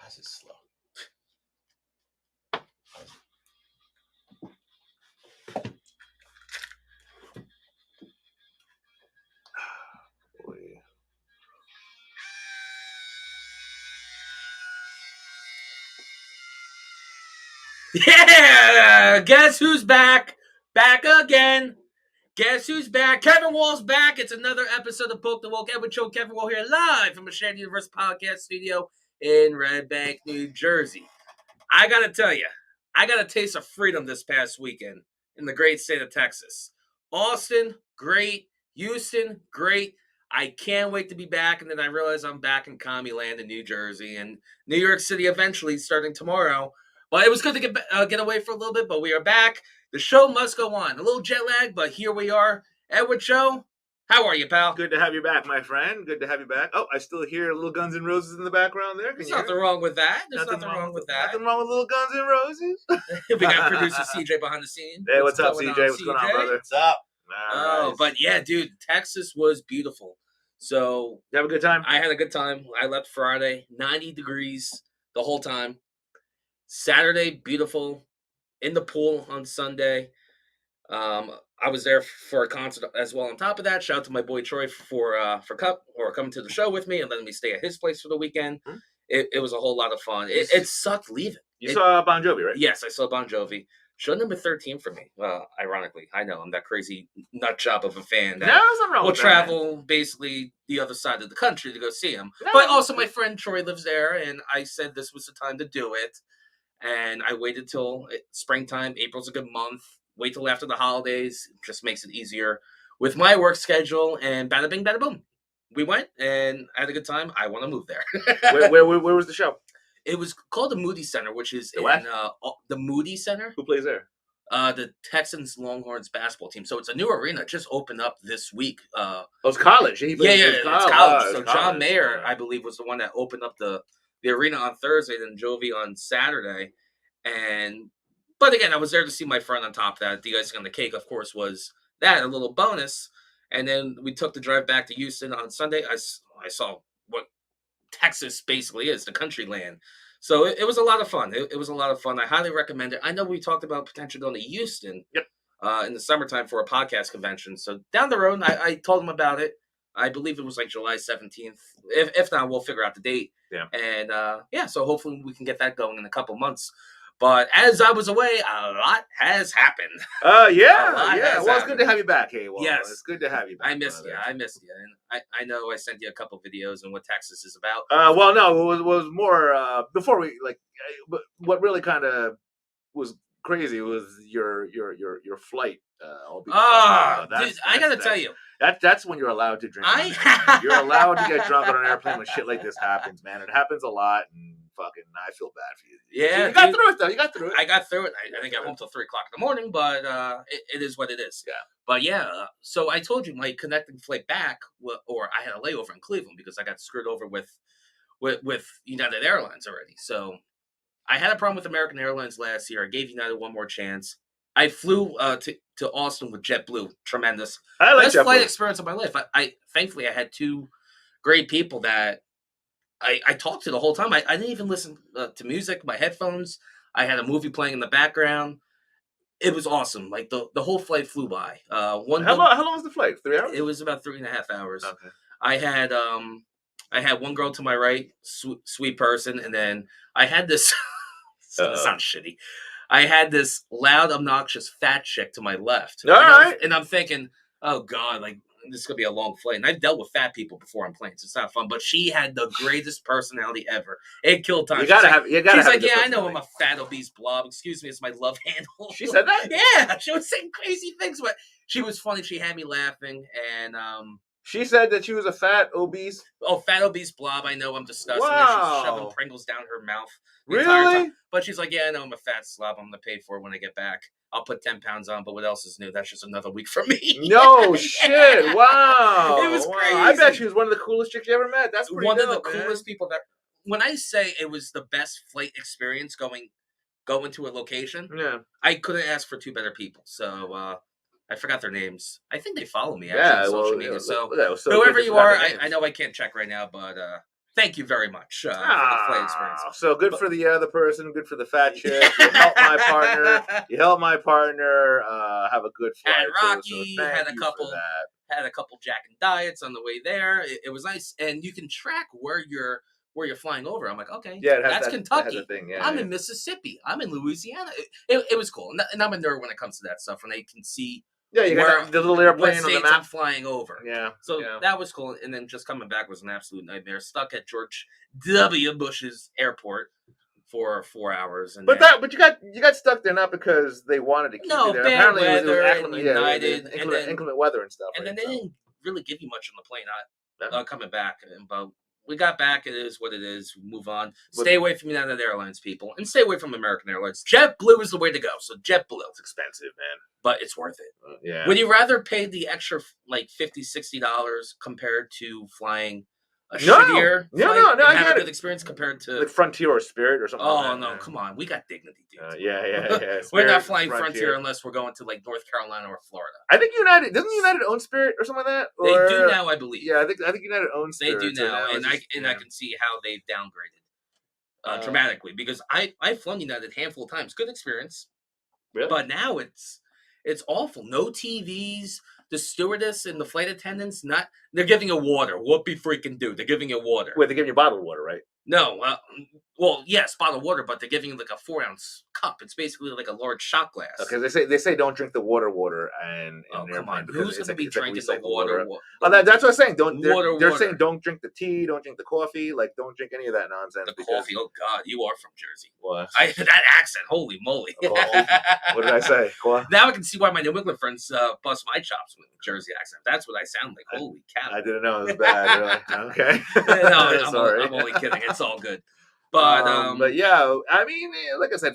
This is slow. Boy. Yeah! Guess who's back? Back again. Guess who's back? Kevin Wall's back. It's another episode of Poke the Woke. Edward Cho, Kevin Wall here live from a Shared Universe podcast studio in Red Bank, New Jersey. I gotta tell you, I got a taste of freedom this past weekend in the great state of Texas. Austin, great. Houston, great. I can't wait to be back. And then I realize I'm back in Commie Land in New Jersey and New York City eventually starting tomorrow. But it was good to get away for a little bit, but we are back. The show must go on. A little jet lag, but here we are. Edward Cho, how are you, pal? Good to have you back, my friend. Good to have you back. Oh, I still hear Little Guns N' Roses in the background there. There's nothing wrong with that. There's nothing wrong with that. Nothing wrong with Little Guns N' Roses. We got producer CJ behind the scene. Hey, what's up, CJ? What's going on, brother? What's up? Oh, but yeah, dude, Texas was beautiful. So You have a good time? I had a good time. I left Friday, 90 degrees the whole time. Saturday, beautiful. In the pool on Sunday. I was there for a concert as well. On top of that, shout out to my boy Troy for coming to the show with me and letting me stay at his place for the weekend. Hmm. It was a whole lot of fun. It sucked leaving. You saw Bon Jovi, right? Yes, I saw Bon Jovi. Show number 13 for me. Ironically, I know I'm that crazy nut job of a fan that No, there's nothing wrong will with travel basically the other side of the country to go see him. No. But also my friend Troy lives there, and I said this was the time to do it. And I waited till springtime. April's a good month. Wait till after the holidays. It just makes it easier with my work schedule. And bada bing, bada boom. We went, and I had a good time. I want to move there. Where was the show? It was called the Moody Center, which is The what? the Moody Center. Who plays there? The Texans Longhorns basketball team. So it's a new arena. It just opened up this week. Oh, it's college. He plays It's college. Oh, So it's John college. Mayer, Yeah. I believe, was the one that opened up the arena on Thursday, then Jovi on Saturday. But again, I was there to see my friend on top of that. The icing on the cake, of course, was that, a little bonus. And then we took the drive back to Houston on Sunday. I saw what Texas basically is, the country land. So it was a lot of fun. It was a lot of fun. I highly recommend it. I know we talked about potentially going to Houston in the summertime for a podcast convention. So down the road, I told them about it. I believe it was like July 17th. If not, we'll figure out the date. Yeah. And so hopefully we can get that going in a couple months. But as I was away, a lot has happened. Yeah. has Well, it's happened. good to have you back, hey. Well, Yes. It's good to have you back. I missed you. brother. And I know I sent you a couple videos on what Texas is about. Well, no, it was more before we but what really kind of was crazy was your flight. Dude, I gotta tell you, that's when you're allowed to drink. You're allowed to get drunk on an airplane when shit like this happens, man. It happens a lot, and fucking, I feel bad for you. Yeah, you got dude. through it though. You got through it. I got through it. I didn't get home till 3:00 in the morning, but it is what it is. Yeah. But yeah, so I told you my connecting flight back, or I had a layover in Cleveland because I got screwed over with United Airlines already. So I had a problem with American Airlines last year. I gave United one more chance. I flew to Austin with JetBlue. Tremendous. I like Best flight JetBlue. experience of my life. I thankfully I had two great people that I talked to the whole time. I didn't even listen to music. My headphones. I had a movie playing in the background. It was awesome. Like the whole flight flew by. How long was the flight? 3 hours? It was about 3.5 hours. Okay. I had one girl to my right, sweet person, and then I had this. It sounds shitty. I had this loud, obnoxious, fat chick to my left. All right. And I'm thinking, oh God, like this is gonna be a long flight. And I've dealt with fat people before on planes. It's not fun, but she had the greatest personality ever. It killed time. You gotta have. She's have like, a good yeah, I know I'm personality. a fat, obese blob. Excuse me, it's my love handle. She said that? Yeah, she was saying crazy things, but she was funny. She had me laughing, and She said that she was a fat, obese. fat, obese blob. I know I'm disgusting. And Wow. she's shoving Pringles down her mouth. the entire Really? time. But she's like, yeah, I know I'm a fat slob. I'm gonna pay for it when I get back. I'll put 10 pounds on, but what else is new? That's just another week for me. No shit! Wow, It was Wow. I bet crazy. she was one of the coolest chicks you ever met. That's pretty One of the dope, man. coolest people that. When I say it was the best flight experience going to a location, Yeah, I couldn't ask for two better people. So I forgot their names. I think they follow me actually yeah. on social Well, media. yeah, So yeah, so whoever good you to have are, the names. I know I can't check right now, but thank you very much for the flight experience. So good for the other person, good for the fat chick. You helped my partner. You helped my partner have a good flight. And Rocky so had a couple Jack and Diets on the way there. It was nice, and you can track where you're flying over. I'm like, okay, Yeah, that's Kentucky. Thing. I'm in Mississippi. I'm in Louisiana. It was cool, and I'm a nerd when it comes to that stuff. When I can see. Yeah, you got the little airplane on the map. I'm flying over. Yeah. So that was cool. And then just coming back was an absolute nightmare. Stuck at George W. Bush's airport for 4 hours. And but you got stuck there not because they wanted to keep you there. Bad Apparently weather it was United, inclement weather and stuff. And then they didn't really give you much on the plane coming back. But we got back. It is what it is. We move on. Stay away from United Airlines, people. And stay away from American Airlines. JetBlue is the way to go. So JetBlue. It's expensive, man. But it's worth it. Yeah. Would you rather pay the extra like $50, $60 compared to flying a No, shittier flight I have get a good it. experience compared to like Frontier or Spirit or something? Oh like that, no, man. come on, we got dignity, dude. Yeah. We're not flying Frontier unless we're going to like North Carolina or Florida. I think United doesn't United own Spirit or something like that. They do now, I believe. Yeah, I think United owns They Spirit. do now, and I can see how they've downgraded dramatically because I've flown United a handful of times. Good experience, really? But now it's awful. No TVs. The stewardess and the flight attendants they're giving you water. Whoopie freaking do. They're giving you water. Wait, they're giving you bottled water, right? No, well, yes, bottled water, but they're giving you like a 4-ounce cup. It's basically like a large shot glass. Okay, they say don't drink the water, and come on, who's going to be drinking the water? Oh, that's what I'm saying. They're saying don't drink the tea, don't drink the coffee, like don't drink any of that nonsense. Coffee. Oh God, you are from Jersey. What? That accent, holy moly! What did I say? What? Now I can see why my New England friends bust my chops with the Jersey accent. That's what I sound like. Holy cow! I didn't know it was bad. Really. Okay. No, sorry. I'm only kidding. It's all good. But yeah, I mean, like I said,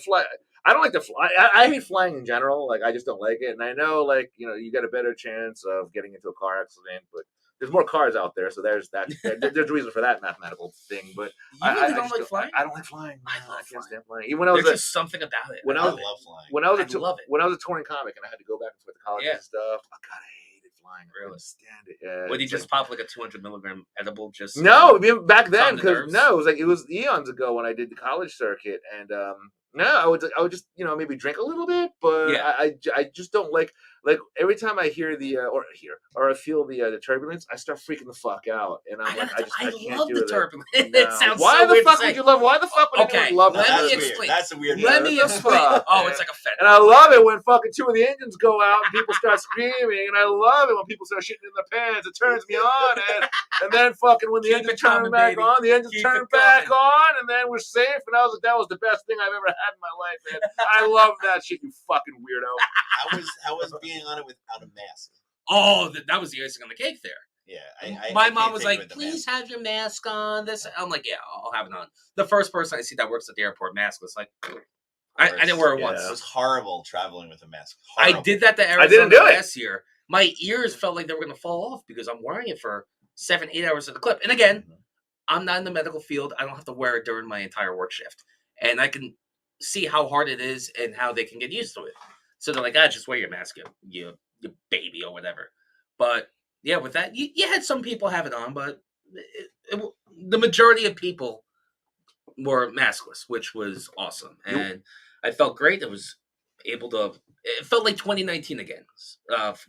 I don't like to fly. I hate flying in general. Like I just don't like it. And I know, like you get a better chance of getting into a car accident, but there's more cars out there, so there's that. There's a reason for that mathematical thing. But you really don't like flying? I don't like flying. I can't stand flying. Even when I was there's just something about it. When I love flying. When I was a touring comic and I had to go back and forth to college and stuff, I kind of hated flying. I couldn't stand it. Yeah. Would you just pop like a 200 milligram edible? Just no, back then because it was eons ago when I did the college circuit, and no, I would just maybe drink a little bit, but I just don't like every time I hear or I feel the turbulence, I start freaking the fuck out, and I'm like I can't love do the it. turbulence. No. It sounds why so the weird fuck to would you love? Why the fuck would anyone love that? Let me explain. That's a weird. Let me explain. Oh, it's like a fed. And I love it when fucking 2 of the engines go out and people start screaming, and I love it when people start shitting in the pants. It turns me on, and then fucking when the engines turn back on, the engines turn back on, and then we're safe. And that was the best thing I've ever had in my life, man. I love that shit, you fucking weirdo. How was being on it without a mask? Oh, that was the icing on the cake there. Yeah, my mom was like, "Please have your mask on." I'm like, "Yeah, I'll have it on." The first person I see that works at the airport maskless, like, I didn't wear it once. It was horrible traveling with a mask. I did that to Arizona I didn't do it last year. My ears felt like they were going to fall off because I'm wearing it for 7-8 hours at the clip. And again, I'm not in the medical field. I don't have to wear it during my entire work shift, and I can see how hard it is and how they can get used to it. So they're like, just wear your mask, you baby or whatever. But yeah, with that, you had some people have it on, but the majority of people were maskless, which was awesome. And I felt great. It felt like 2019 again,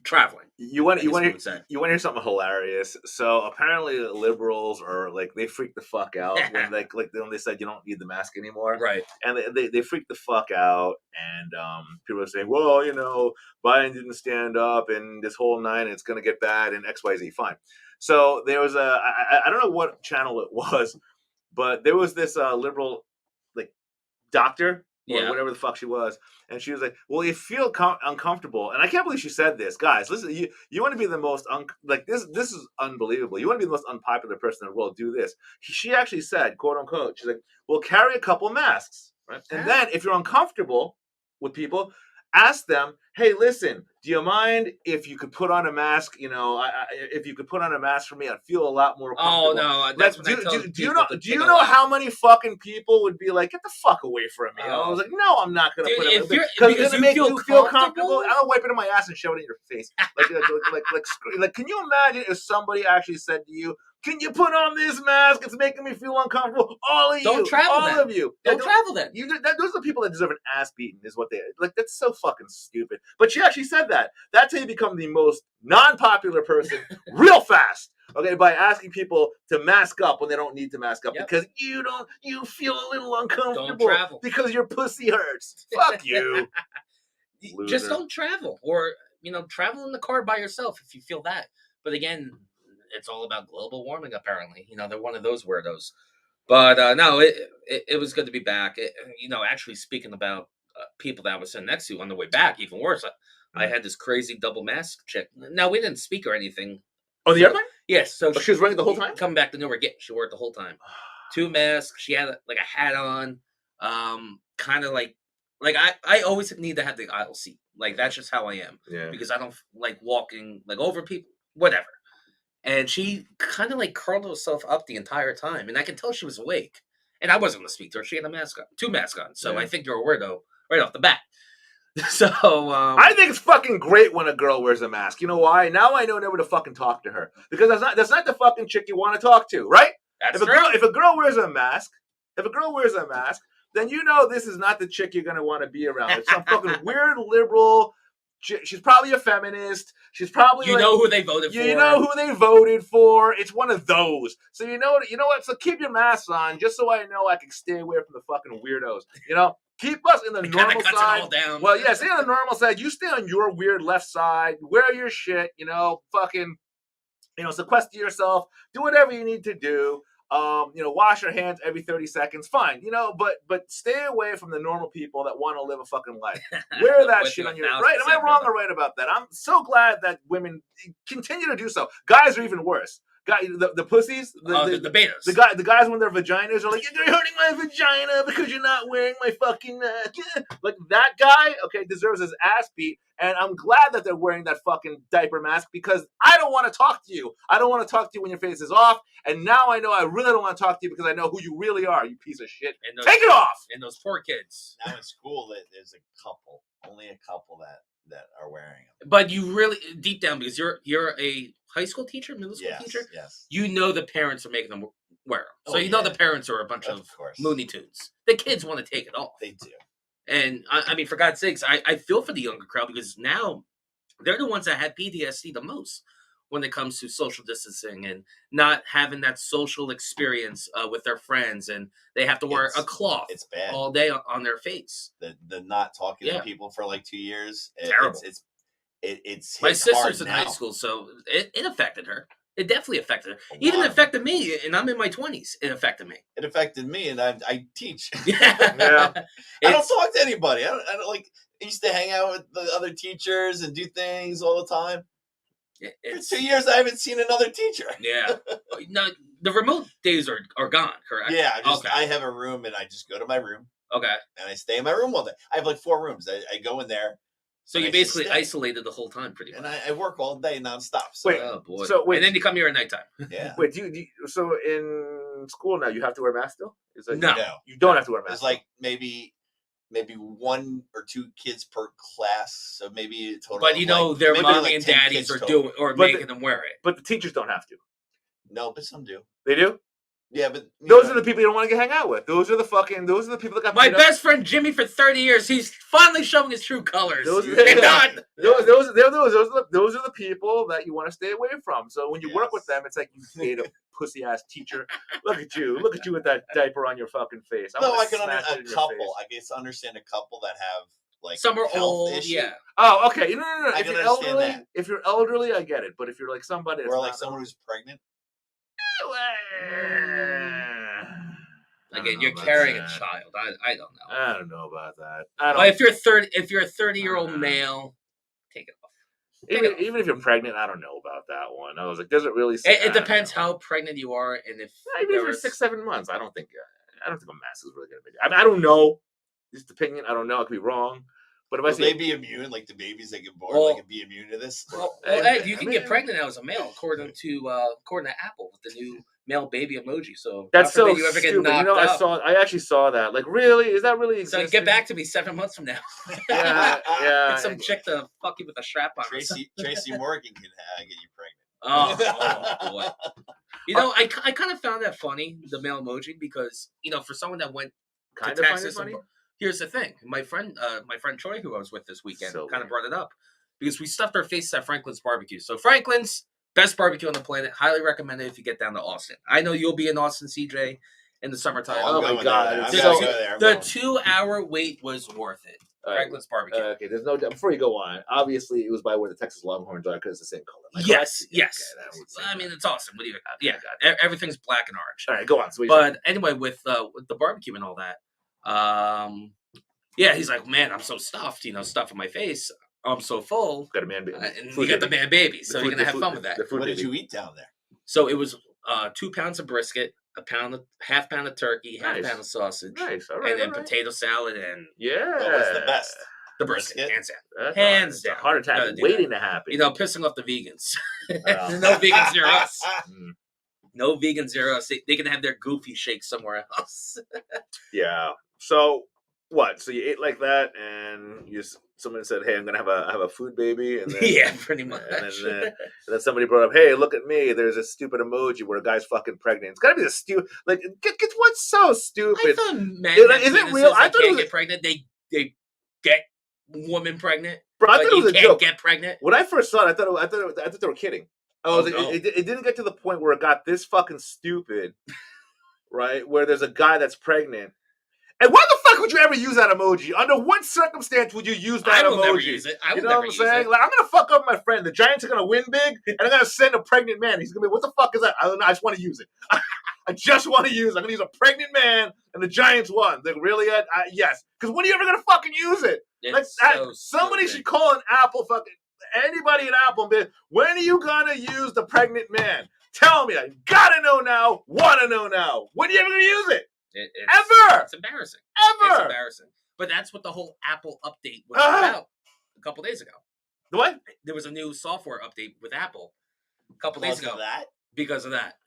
traveling. You want to hear something hilarious? So apparently liberals are like, they freak the fuck out when when they said you don't need the mask anymore, right? And they freak the fuck out, and people are saying, well, Biden didn't stand up, and this whole 9, it's gonna get bad, and XYZ. Fine. So there was I don't know what channel it was, but there was this liberal doctor. Or whatever the fuck she was, and she was like, "Well, you feel uncomfortable," and I can't believe she said this, guys. Listen, you want to be the most this is unbelievable. You want to be the most unpopular person in the world. Do this. She actually said, "quote unquote," she's like, "Well, carry a couple masks, right? And then if you're uncomfortable with people, ask them, hey, listen, do you mind if you could put on a mask? If you could put on a mask for me, I'd feel a lot more comfortable." Oh no, that's what I tell people. Do you know how many fucking people would be like, "Get the fuck away from me"? I was like, "No, I'm not gonna put it because it's gonna make you feel comfortable. I'll wipe it in my ass and shove it in your face." Like, can you imagine if somebody actually said to you, Can you put on this mask? It's making me feel uncomfortable. All of you. Don't travel all then. of you. Don't travel then. Those are the people that deserve an ass beating, is what they like. That's so fucking stupid. But she actually said that. That's how you become the most non-popular person real fast. Okay, by asking people to mask up when they don't need to mask up, Yep. because you feel a little uncomfortable. Don't travel. Because your pussy hurts. Fuck you. Just Loser. don't travel, or travel in the car by yourself if you feel that. But again, it's all about global warming. Apparently, they're one of those weirdos. But no, it was good to be back. Actually speaking about people that I was sitting next to on the way back, even worse. I had this crazy double mask chick. Now we didn't speak or anything. On the airplane? Yes. So she was running the whole time? Coming back to Newark, yeah, she wore it the whole time. 2 masks. She had like a hat on. Kind of like I always need to have the aisle seat. Like that's just how I am. Yeah. Because I don't like walking like over people, whatever. And she kind of like curled herself up the entire time, and I can tell she was awake. And I wasn't going to speak to her. She had a mask on, 2 masks on. So Yeah. I think you're a weirdo right off the bat. So I think it's fucking great when a girl wears a mask. You know why? Now I know never to fucking talk to her, because that's not the fucking chick you want to talk to, right? that's If true. a girl wears a mask, then you know this is not the chick you're gonna want to be around. It's some fucking weird liberal. She's probably a feminist. She's probably You know who they voted for. You know who they voted for. It's one of those. So you know what? So keep your masks on, just so I know I can stay away from the fucking weirdos. Keep us in the It normal kinda cuts side. it all down. Well, yeah, stay on the normal side. You stay on your weird left side. Wear your shit. Fucking, sequester yourself. Do whatever you need to do. Wash your hands every 30 seconds. Fine. But stay away from the normal people that want to live a fucking life. Wear that With shit you on your 1,000%, right. Am I wrong brother. or right about that? I'm so glad that women continue to do so. Guys are even worse. The pussies, the betas. the guys when their vaginas are like, you're hurting my vagina because you're not wearing my fucking like that guy. Okay, deserves his ass beat. And I'm glad that they're wearing that fucking diaper mask, because I don't want to talk to you. I don't want to talk to you when your face is off. And now I know I really don't want to talk to you, because I know who you really are, you piece of shit. Take it off! And those poor kids. Now in school, there's only a couple that are wearing them. But you really, deep down, because you're a high school teacher, middle school teacher, Yes. the parents are making them wear them. So Oh, the parents are a bunch of course. Looney Tunes. The kids want to take it off. They do. And I mean, for God's sakes, I feel for the younger crowd, because now they're the ones that have PTSD the most when it comes to social distancing and not having that social experience with their friends, and they have to wear a cloth It's bad. all day on their face. The not talking Yeah. to people for like 2 years. Terrible. It's My hit sister's hard in now. high school, so it affected her. It definitely affected her. A Even lot. affected me, and I'm in my 20s. It affected me. It affected me, and I teach. Yeah. I don't It's- talk to anybody. I don't like. I used to hang out with the other teachers and do things all the time. it's For 2 years, I haven't seen another teacher. yeah. No, the remote days are gone. Correct. Yeah, Okay. I have a room, and I just go to my room, Okay. and I stay in my room all day. I have like 4 rooms. I go in there, So And you I just basically stay. isolated the whole time, pretty much. and I work all day nonstop. So Wait, Oh boy. so wait. And then you come here at nighttime. yeah, Wait, so in school now you have to wear a mask still? Is that, No. You don't have to wear a mask. there's like maybe 1 or 2 kids per class, so maybe a total. But of their maybe mommy like and 10 daddies kids are total. doing or But making them wear it. But the teachers don't have to. No, but some do. They do? Yeah, but Those are the people you don't want to hang out with. Those are the people that got My beat up. best friend Jimmy for 30 years, he's finally showing his true colors. Those- They're done. Those are the people that you want to stay away from. So when you work with Yes. them, it's like you date a pussy ass teacher. Look at you with that diaper on your fucking face. No, wanna I can smash it a in your couple. face. I guess understand a couple that have like Some are health old, issues, yeah. Oh, okay. No. I If can you're understand elderly, that. if you're elderly, I get it. But if you're like somebody that's or like not someone who's pregnant. Again, know you're about carrying a that. child. I don't know. I don't know about that. But if you're a 30-year-old male, take it off. even if you're pregnant, I don't know about that one. I was like, does it really? Say, It depends how pregnant you are, and if Even if there you're was- 6-7 months, I don't think a mask is really gonna be. I mean, I don't know. Just opinion. I don't know. I could be wrong. But if I Will see they be immune? Like the babies that get born, Well- they can be immune to this. Well, I Ed, you can mean- get pregnant now as a male, according to Apple with the new male baby emoji. So that's God forbid so you ever get stupid. knocked up. I actually saw that. Like, really? Is that really So existing? get back to me 7 months from now. Yeah. Get some chick to fuck you with a strap on. Tracy Morgan can get you pregnant. Oh boy. You know, I kind of found that funny, the male emoji, because for someone that went Kind to of find it Texas, funny. here's the thing: my friend Troy, who I was with this weekend, So kind of weird. brought it up because we stuffed our faces at Franklin's barbecue. So Franklin's best barbecue on the planet. Highly recommend it if you get down to Austin. I know you'll be in Austin, CJ, in the summertime. I'm Oh my going God, there. I'm it's gonna so- go there. I'm The going. 2-hour wait was worth it. All right. Franklin's barbecue. Okay, there's no doubt. Before you go on, obviously it was by where the Texas Longhorns are because it's the same color. Am I Yes, correct? yes. Okay, that would seem I mean, right. it's awesome. What do you? Okay, Yeah, everything's black and orange. All right, go on. So what you saying? But anyway, with the barbecue and all that, yeah, he's like, man, I'm so stuffed. Stuff in my face. I'm so full. Got a man baby. And Food you got the baby. man baby, The so food- you're gonna the have food- fun with that. the food What did baby. you eat down there? So it was 2 pounds of brisket, half pound of turkey, half Nice. pound of sausage, Nice. All right. and then all right. potato salad and Yeah. What was the best? the brisket, Brisket? hands down. That's Hands it's a down. heart attack Gotta do waiting to happen. Pissing off the vegans. Oh. No vegans near us. Mm, No vegans near us. They can have their goofy shake somewhere else. yeah. So what? So you ate like that, and someone said, "Hey, I'm gonna have a food baby," and then, Yeah, pretty much. and then somebody brought up, "Hey, look at me. There's a stupid emoji where a guy's fucking pregnant. It's gotta be the stupid. Like, what's so stupid? I thought men Is have it penises real? I that thought it can't was- get pregnant. They get women pregnant. Bro, I but thought it you was a can't joke. get pregnant. When I first saw it, I thought they were kidding. Oh, Oh, no. it didn't get to the point where it got this fucking stupid, right? Where there's a guy that's pregnant. And why the fuck would you ever use that emoji? Under what circumstance would you use that I will emoji? never use it. I will You know never what I'm use saying? it. Like, I'm gonna fuck up my friend. The Giants are gonna win big, and I'm gonna send a pregnant man. He's gonna be, what the fuck is that? I don't know. I just want to use it. I just want to use it. I'm gonna use a pregnant man, and the Giants won. Like, really? Yes. Because when are you ever gonna fucking use it? Like, It's so somebody stupid. should call an Apple fucking anybody at Apple and be, when are you gonna use the pregnant man? Tell me. I gotta know now. Wanna know now. When are you ever gonna use it? Ever. It's embarrassing. It's Ever. embarrassing. But that's what the whole Apple update was Uh-huh. about a couple days ago. What? There was a new software update with Apple a couple Because days ago of that? because of that.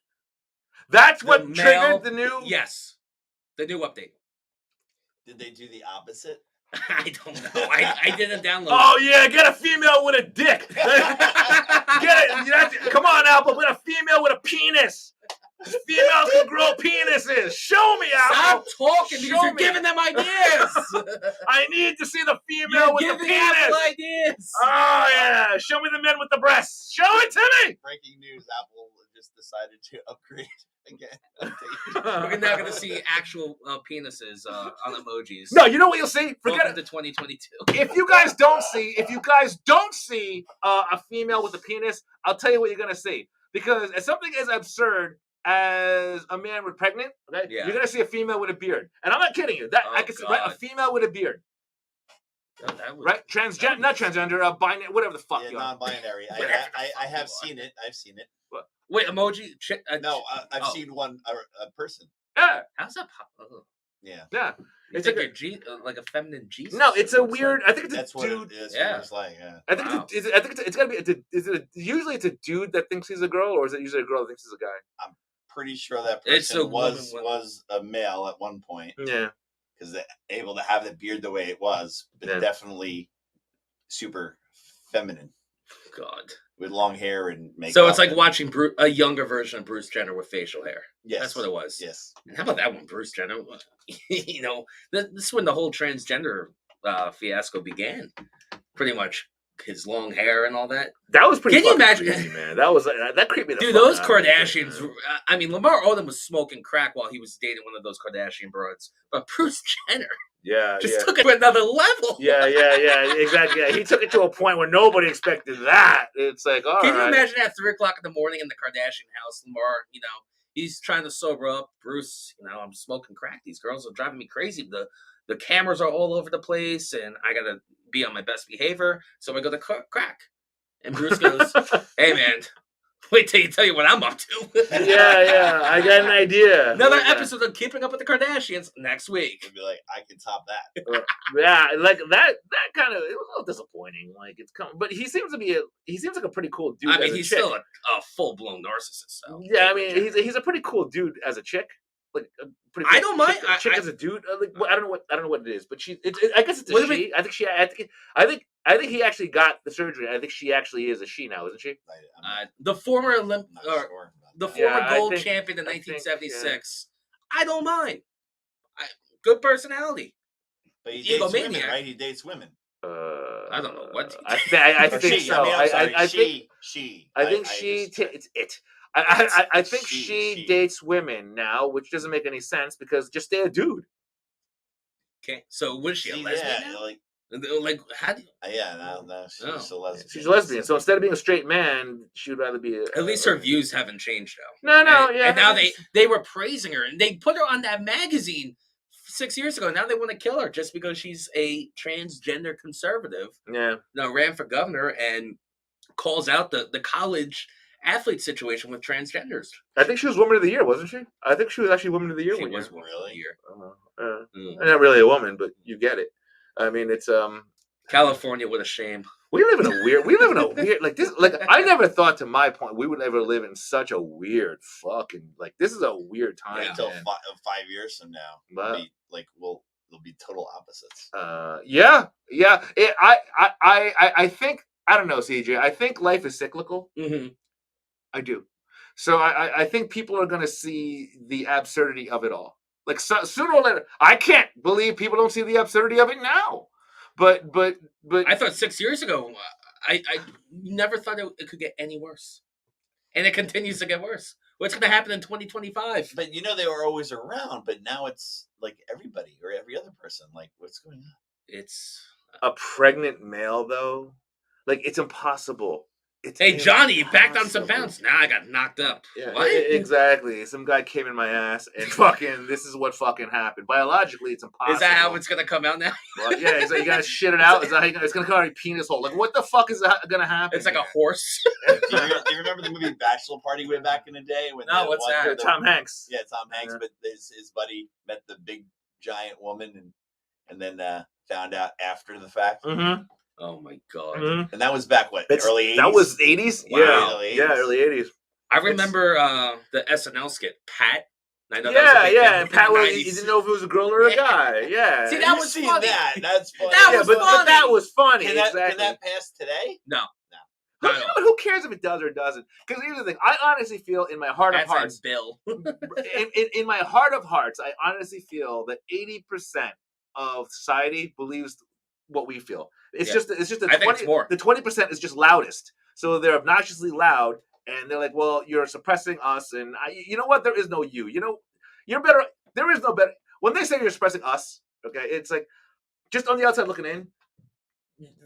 That's The what male- triggered the new. Yes, the new update. Did they do the opposite? I don't know. I didn't download. Oh yeah, get a female with a dick. Get it. Come on, Apple. Get a female with a penis. Females can grow penises. Show me, Apple. Stop talking because Show you're me. giving them ideas. I need to see the female You're with the giving penis. Apple ideas. Oh yeah, show me the men with the breasts. Show it to me. Breaking news: Apple just decided to upgrade again. We're now going to see actual penises on emojis. No, you know what you'll see? Forget Welcome it. to 2022. If you guys don't see a female with a penis, I'll tell you what you're gonna see. Because as something as absurd as a man with pregnant, okay, Yeah. you're gonna see a female with a beard, and I'm not kidding you. That I Oh, can see, right? A God. female with a beard, That was, right? Transgender, not transgender, binary, whatever the fuck Yeah, you are. non-binary. Whatever the I fuck have you are. seen it. I've seen it. Wait, emoji? No, I've Oh. seen one a person. Yeah, How's that possible? Yeah, yeah. You It's think like you're like a feminine Jesus? No, it's a Looks weird. like- I think it's that's a what dude. it is. Yeah. It's like, yeah. I think Wow. I think it's gotta be. Usually it's a dude that thinks he's a girl, or is it usually a girl that thinks he's a guy? Pretty sure that It's person a woman was a male at one point Yeah. because they're able to have the beard the way it was, but Yeah. definitely super feminine God. with long hair and makeup. So it's like and- watching a younger version of Bruce Jenner with facial hair. Yes, That's what it was. Yes, And how about that one, Bruce Jenner? This is when the whole transgender fiasco began. Pretty much his long hair and all that. That was pretty. Can you fucking imagine- creepy, man? That was that creeped me. The Dude, fuck those out of me, Kardashians. man. I mean, Lamar Odom was smoking crack while he was dating one of those Kardashian broads. But Bruce Jenner Yeah, just yeah. took it to another level. Yeah, exactly. Yeah. He took it to a point where nobody expected that. It's like, all Can right. you imagine at 3 o'clock in the morning in the Kardashian house, Lamar, he's trying to sober up. Bruce, I'm smoking crack. These girls are driving me crazy. The cameras are all over the place, and I got to be on my best behavior. So I go to crack. And Bruce goes, hey, man, wait till you tell you what I'm up to. yeah, I got an idea. Another Yeah. episode of Keeping Up with the Kardashians next week. it'd be like I can top that. Yeah, like that kind of, it was a little disappointing. Like it's coming, but he seems like a pretty cool dude. I mean, as a he's chick. still a full-blown narcissist. So Yeah, I mean, he's a pretty cool dude as a chick. Like a pretty. I cool don't mind- chick as a dude. I don't know what it is, but I guess it's a What do she. I think he actually got the surgery. I think she actually is a she now, isn't she? the former I'm not sure about the former Yeah, I gold think- champion in I think, 1976. I don't mind. Good personality. But he dates women, Egomaniac. right? He dates women. I don't know what. I Or think she. so. I mean, I'm sorry. I think She. I think it's it. I think she she. dates women now, which doesn't make any sense because just stay a dude. Okay, so was she a lesbian now? Like, How do you, no, she's Oh. a lesbian. She's a lesbian, so instead of being a straight man, she would rather be. at least her views haven't changed though. No, and, yeah. and now they were praising her and they put her on that magazine 6 years ago. Now they want to kill her just because she's a transgender conservative. Yeah. Now ran for governor and calls out the college athlete situation with transgenders. I think she was Woman of the Year, wasn't she? I think she was actually Woman of the Year She one was year. one of the year. Not really a woman, but you get it. I mean, it's California, what a shame. we live in a weird like this. Like I never thought, to my point, we would ever live in such a weird fucking like this is a weird time. Yeah. Until man. 5 years from now, Wow. they'll be total opposites. Yeah. I think I don't know, CJ. I think life is cyclical. Mm-hmm. I do. So I think people are going to see the absurdity of it all. Like sooner or later, I can't believe people don't see the absurdity of it now. But I thought 6 years ago, I never thought it could get any worse. And it continues to get worse. What's going to happen in 2025? But they were always around. But now it's like everybody or every other person. Like, what's going on? It's a pregnant male, though, like it's impossible. Hey, Johnny, you backed on some impossible. bounce. Now I got knocked up. Yeah, What? exactly. Some guy came in my ass and fucking. This is what fucking happened. Biologically, it's impossible. Is that how it's going to come out now? Well, yeah, exactly. You gotta shit it out. Is that how it's gonna come out of your penis hole? Like, what the fuck is gonna happen? It's like a horse. Do you remember the movie Bachelor Party way back in the day? When No, what's that? Tom Hanks. Yeah, Tom Hanks. Yeah. But his buddy met the big giant woman and then found out after the fact. Mm-hmm. Oh, my God. Mm-hmm. And that was back, what, early 80s? That was 80s? Wow. Yeah, early 80s. I remember the SNL skit, Pat. I know And Pat was, he didn't know if it was a girl or a guy. Yeah. See, that You've was seen funny. That. That's funny. That yeah, was but funny. that was funny. Can that Exactly. pass today? No. Who, who cares if it does or doesn't? Because here's the thing. I honestly feel in my heart of That's like hearts, Bill. in my heart of hearts, I honestly feel that 80% of society believes what we feel. It's just the I think it's 20. more. The 20% is just loudest. So they're obnoxiously loud, and they're like, "Well, you're suppressing us." And you know what? There is no you. You're better. There is no better. When they say you're suppressing us, okay, it's like just on the outside looking in.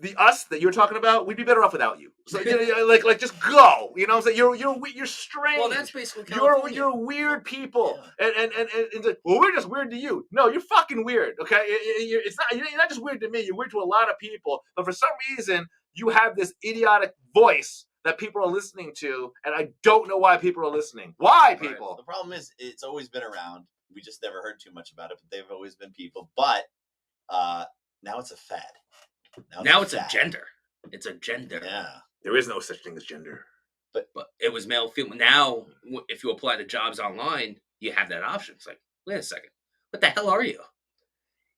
The us that you're talking about, we'd be better off without you. So like just go. You know what I'm saying? You're strange. Well, that's basically California. You're weird people, and it's like, well, we're just weird to you. No, you're fucking weird. Okay, it's not. You're not just weird to me. You're weird to a lot of people. But for some reason, you have this idiotic voice that people are listening to, and I don't know why people are listening. Why people? The problem is, it's always been around. We just never heard too much about it, but they've always been people. But now it's a fad. Now it's a gender. It's a gender. Yeah. There is no such thing as gender. But it was male, female. Now, if you apply to jobs online, you have that option. It's like, wait a second. What the hell are you?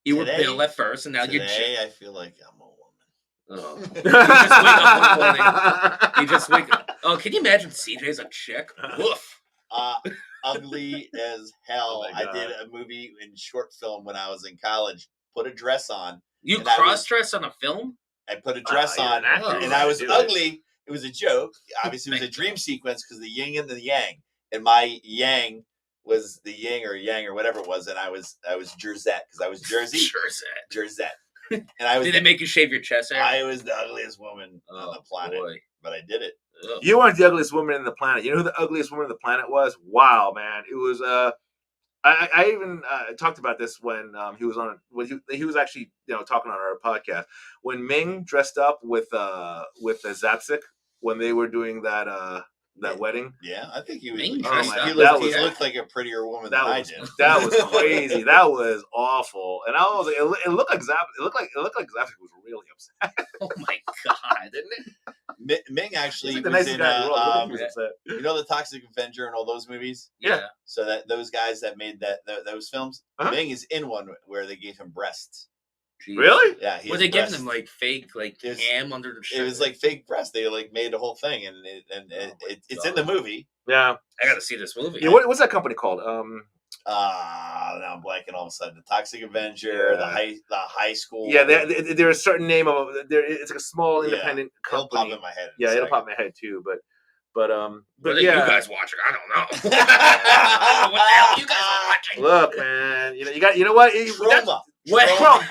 You were Bill at first, and now you're Today, I feel like I'm a woman. Oh. You just wake up. Oh, can you imagine CJ's a chick? Woof. Ugly as hell. Oh my I did God. a movie in short film when I was in college. Put a dress on. You And I cross-dress on a film? I put a dress you're on, an actor, and you I was do it. ugly. It was a joke. Obviously, it was a dream sequence because the yin and the yang, and my yang was the yin or whatever it was, and I was Jersette because I was Jersey. Jersette. And I was. Did they make you shave your chest hair? I was the ugliest woman on the planet, Boy. but I did it. Ugh. You weren't the ugliest woman in the planet. You know who the ugliest woman in the planet was? Wow, man. It was I even talked about this when he was on when he was actually talking on our podcast when Ming dressed up with Zapsik when they were doing that wedding. Yeah, I think he was. Ming He dressed up. looked like a prettier woman than I did. That was crazy. That was awful. And I was like, it looked like Zapsik was really upset. Oh my God. Didn't it? Ming actually He's like the was nicest in guy in the world. Look at him, he was upset. the Toxic Avenger and all those movies. Yeah. So that those guys that made those films, Uh-huh. Ming is in one where they gave him breasts. Jeez. Really? Yeah, Were they giving him like fake It was- ham under the shirt? It was like fake breasts. They like made the whole thing, and it's in the movie. Yeah. I got to see this movie. Yeah. What's that company called? Now I'm blanking all of a sudden. The Toxic Avenger, the high school. Yeah, there's a certain name of there. It's like a small independent It'll company. pop in my head. Yeah, it'll pop in my head too. But What are yeah. you guys watching? I don't know. I don't know what the hell you guys are watching. Look, man, you know what? Trauma.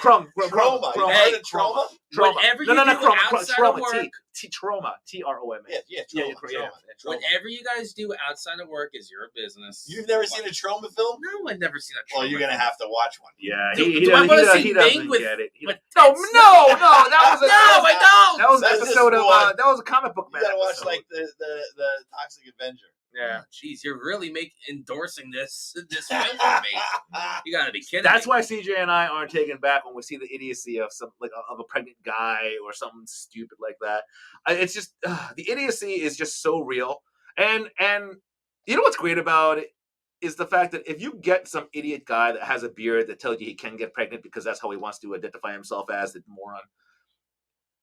Trauma. Trauma. You heard of trauma? Whatever you do outside of work. Trauma. TROMA. Yeah, trauma. Whatever you guys do outside of work is your business. You've never seen a trauma film? No, I've never seen a trauma. Well, you're gonna have to watch one. Yeah, he doesn't get it. No, that was I don't. That was an episode of that was a comic book. You gotta watch like the Toxic Avenger. Yeah. Jeez, you're really endorsing this film for me. You gotta be kidding. That's me. why CJ and I aren't taken back when we see the idiocy of of a pregnant guy or something stupid like that. It's just the idiocy is just so real. And you know what's great about it is the fact that if you get some idiot guy that has a beard that tells you he can get pregnant because that's how he wants to identify himself as, the moron.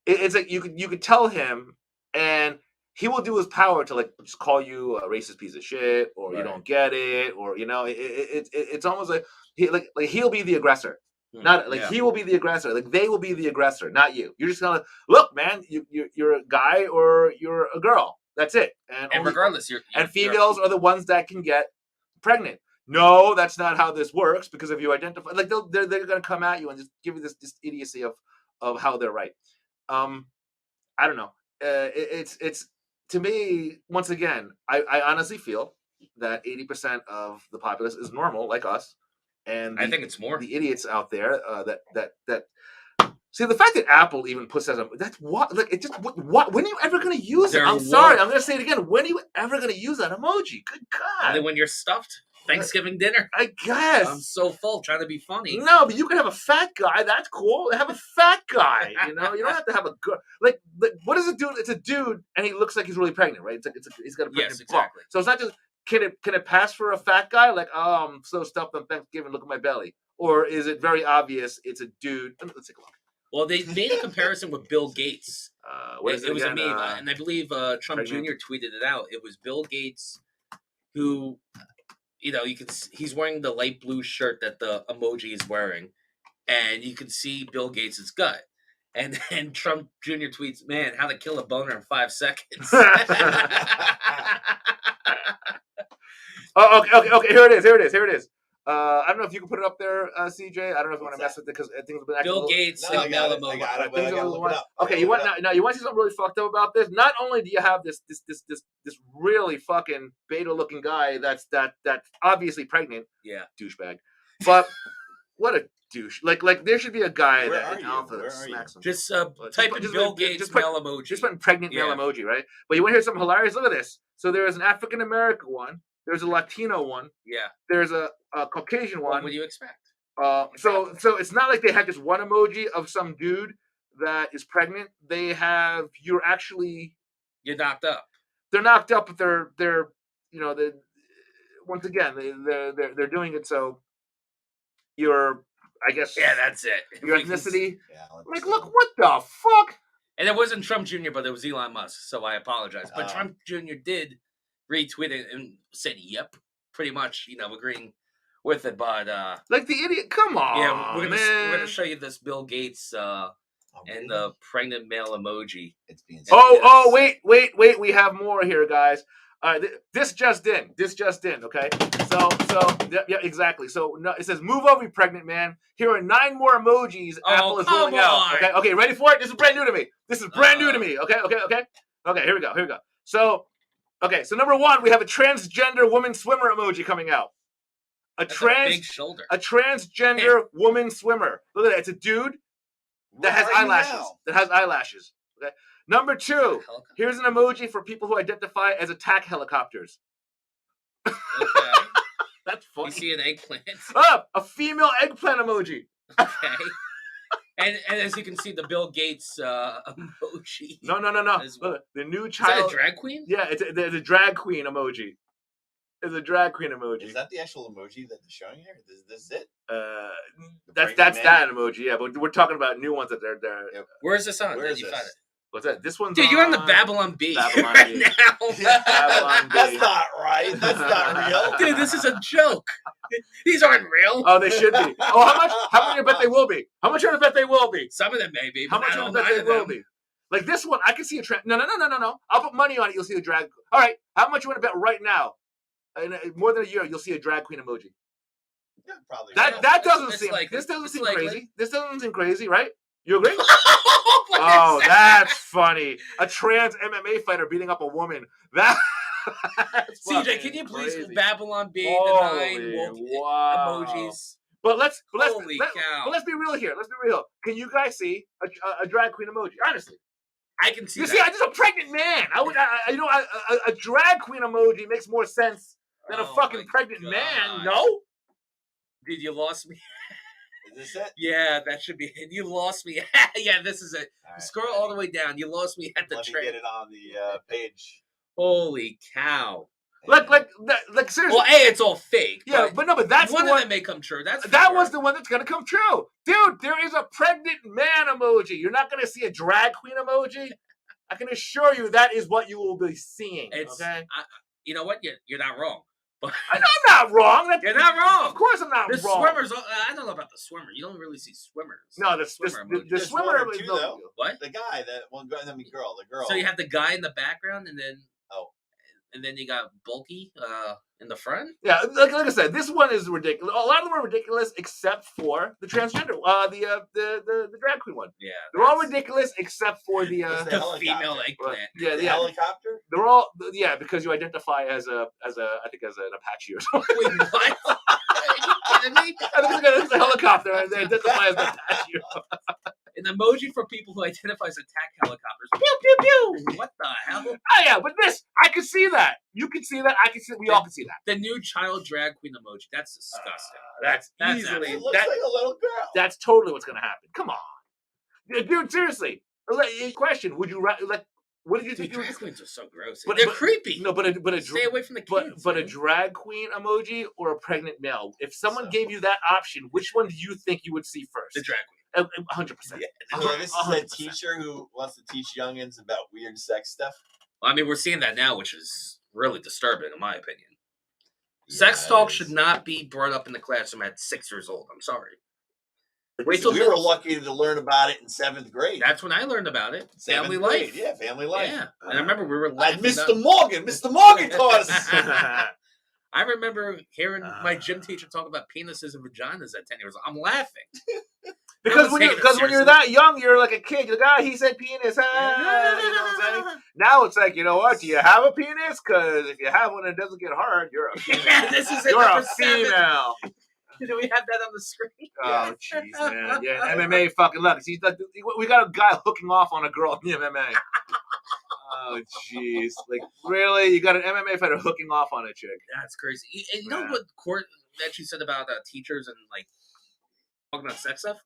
It's like you could tell him and he will do his power to like just call you a racist piece of shit, or you don't get it, or it's almost like he'll be the aggressor, not like he will be the aggressor. Like they will be the aggressor, not you. You're just gonna look, man. You're a guy or you're a girl. That's it. And regardless, and females are the ones that can get pregnant. No, that's not how this works. Because if you identify, like they're gonna come at you and just give you this idiocy of how they're right. I don't know. It's. To me, once again, I honestly feel that 80% of the populace is normal, like us, and I think it's more the idiots out there that see the fact that Apple even puts that on. That's what like it just what when are you ever going to use it? I'm sorry, I'm going to say it again. When are you ever going to use that emoji? Good God! And then when you're stuffed. Thanksgiving dinner. I guess. I'm so full trying to be funny. No, but you can have a fat guy. That's cool. Have a fat guy. You don't have to have a good. Like what is a dude? It's a dude, and he looks like he's really pregnant, right? He's got a pregnant exactly. So it's not just can it pass for a fat guy? Like I'm so stuffed on Thanksgiving. Look at my belly. Or is it very obvious it's a dude? Let's take a look. Well, they made a comparison with Bill Gates. It was a meme, and I believe Trump Jr. tweeted it out. It was Bill Gates who. He's wearing the light blue shirt that the emoji is wearing, and you can see Bill Gates' gut. And then Trump Jr. tweets, "Man, how to kill a boner in 5 seconds." Okay. Here it is. I don't know if you can put it up there, CJ. I don't know if you want to mess with it because things have been acting. Bill Gates and Mel. Okay, you want to see something really fucked up about this? Not only do you have this really fucking beta looking guy that's obviously pregnant, douchebag, but what a douche! Like there should be a guy that Alpha smacks him. Just type in Bill Gates male emoji. Just put pregnant male emoji, right? But you want to hear something hilarious? Look at this. So there is an African American one. There's a Latino one. Yeah. There's a Caucasian one. What would you expect? So it's not like they have just one emoji of some dude that is pregnant. They have you're knocked up. They're knocked up, but they're once again they're doing it so you're I guess that's it. Your ethnicity. Like look what the fuck. And it wasn't Trump Jr., but it was Elon Musk, so I apologize. But Trump Jr. did retweet it and said, "Yep," pretty much, agreeing with it. But like the idiot, come on, yeah, we're gonna show you this Bill Gates and the pregnant male emoji. It's being wait, we have more here, guys. This just in, okay? So yeah, exactly. So no, it says, "Move over, you pregnant man." Here are 9 more emojis Apple is rolling out. Okay, ready for it? This is brand new to me. Okay, here we go. So number 1, we have a transgender woman swimmer emoji coming out. A big shoulder. A transgender woman swimmer. Look at that. It's a dude that has eyelashes. Okay. Number 2, here's an emoji for people who identify as attack helicopters. Okay. That's funny. You see an eggplant. A female eggplant emoji. Okay. And as you can see, the Bill Gates emoji. No. Look, the new child. Is that a drag queen? Yeah, there's a drag queen emoji. There's a drag queen emoji. Is that the actual emoji that they're showing here? Is this it? That's that emoji. Yeah, but we're talking about new ones that they're. Where's this on? Where is you this? find it? What's that? This one's Dude, you're on the Babylon Bee Babylon right Bee. now. Babylon That's Bee. not right. That's not real. Dude, this is a joke. These aren't real. Oh, they should be. Oh, how much? How much? I bet they will be. How much? I bet they will be. Some of them may be. How But much? not I all bet nine they of will them. be. Like this one, I can see a trend. No. I'll put money on it. You'll see a drag. All right. How much you want to bet right now? In more than a year, you'll see a drag queen emoji. Yeah, probably. That doesn't It's seem. likely. This doesn't It's seem likely. crazy. This doesn't seem crazy, right? You agree? What Oh, is that? that's funny. A trans MMA fighter beating up a woman. That's CJ, fucking can you please crazy. Babylon Bee the Holy 9 wolf wow. emojis? But let's Holy cow. But let's be real here. Let's be real. Can you guys see a drag queen emoji? Honestly, I can see you that. see, I'm just a pregnant man. A drag queen emoji makes more sense than a Oh fucking my pregnant God. man. No. Dude, you lost me. Is this it? Yeah, that should be it. You lost me. Yeah, this is it. All right, Scroll all the way down. You lost me at the Let me train. get it on the page. Holy cow. Like seriously. Well, A, it's all fake. Yeah, but that's one the of one. them may come true. That's That for was sure. the one that's gonna come true, dude. There is a pregnant man emoji. You're not gonna see a drag queen emoji. I can assure you that is what you will be seeing. It's, okay, you know what? You're not wrong. But I'm not wrong. you're not wrong. Of course, I'm not The wrong. swimmers, I don't know about the swimmer. You don't really see swimmers. No, the There's swimmer one or is two, no though. big deal. What? The guy, that one guy, the girl. So you have the guy in the background, and then Oh. and then you got Bulky in the front. Yeah, like I said, this one is ridiculous. A lot of them are ridiculous, except for the transgender, the drag queen one. Yeah, They're all ridiculous except for the What's The helicopter. female eggplant. The yeah. helicopter? They're all because you identify as I think as an Apache or something. Wait, what? Are you kidding me? I think it's a helicopter and they identify as an Apache. An emoji for people who identify as attack helicopters. Pew pew pew. What the hell? Oh yeah, but this I can see that. You can see that. I can see. We all can see that. The new child drag queen emoji. That's disgusting. That's That's easily It looks that, like a little girl. That's totally what's gonna happen. Come on, dude. Seriously. Question: would you like? What did you Dude, think? drag queens are so gross. But- They're but- creepy. No, but a Stay away from the kids. but a man. drag queen emoji or a pregnant male. If someone So- gave you that option, which one do you think you would see first? The drag queen. 100%. So this is a 100%. teacher who wants to teach youngins about weird sex stuff. Well, I mean, we're seeing that now, which is really disturbing, in my opinion. Sex Yeah, talk it should is. not be brought up in the classroom at 6 years old. I'm sorry. Wait till We were lucky to learn about it in 7th grade. That's when I learned about it. Seventh Family grade, life. Yeah, family life. Yeah. And I remember we were Like laughing. Mr. Morgan. Mr. Morgan taught us. I remember hearing my gym teacher talk about penises and vaginas at 10 years old. I'm laughing. Because No one's taking it when you're seriously. that young, you're like a kid. You're like, he said penis. You know what I'm saying? Now it's like, you know what? Do you have a penis? Because if you have one and it doesn't get hard, you're a female. Yeah, this is it. You're a Number 7. female. Do we have that on the screen? Oh, jeez, man. Yeah, MMA fucking look. See, we got a guy hooking off on a girl in the MMA. Oh, jeez. Like, really? You got an MMA fighter hooking off on a chick? That's crazy. And you know Yeah. what court that you said about teachers and like talking about sex stuff?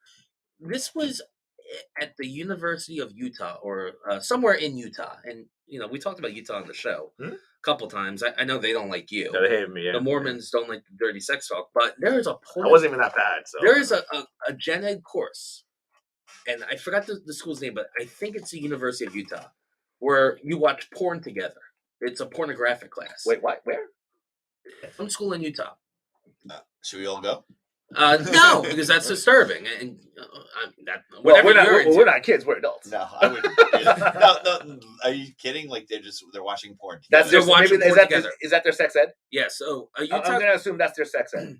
This was at the University of Utah or somewhere in Utah. And, you know, we talked about Utah on the show a couple times. I know they don't like you. they hate me, yeah. The Mormons don't like the dirty sex talk, but there is a I wasn't even that bad, so. there is a gen ed course, and I forgot the school's name, but I think it's the University of Utah, where you watch porn together. It's a pornographic class. Wait, what? Where? Some school in Utah. Should we all go? No, because that's disturbing, and whatever you're into. we're not kids. We're adults. No, I wouldn't. No, are you kidding? Like they're watching porn. That's They're their, watching maybe, porn together. is that their sex ed? Yeah, so I'm Utah. going to assume that's their sex ed.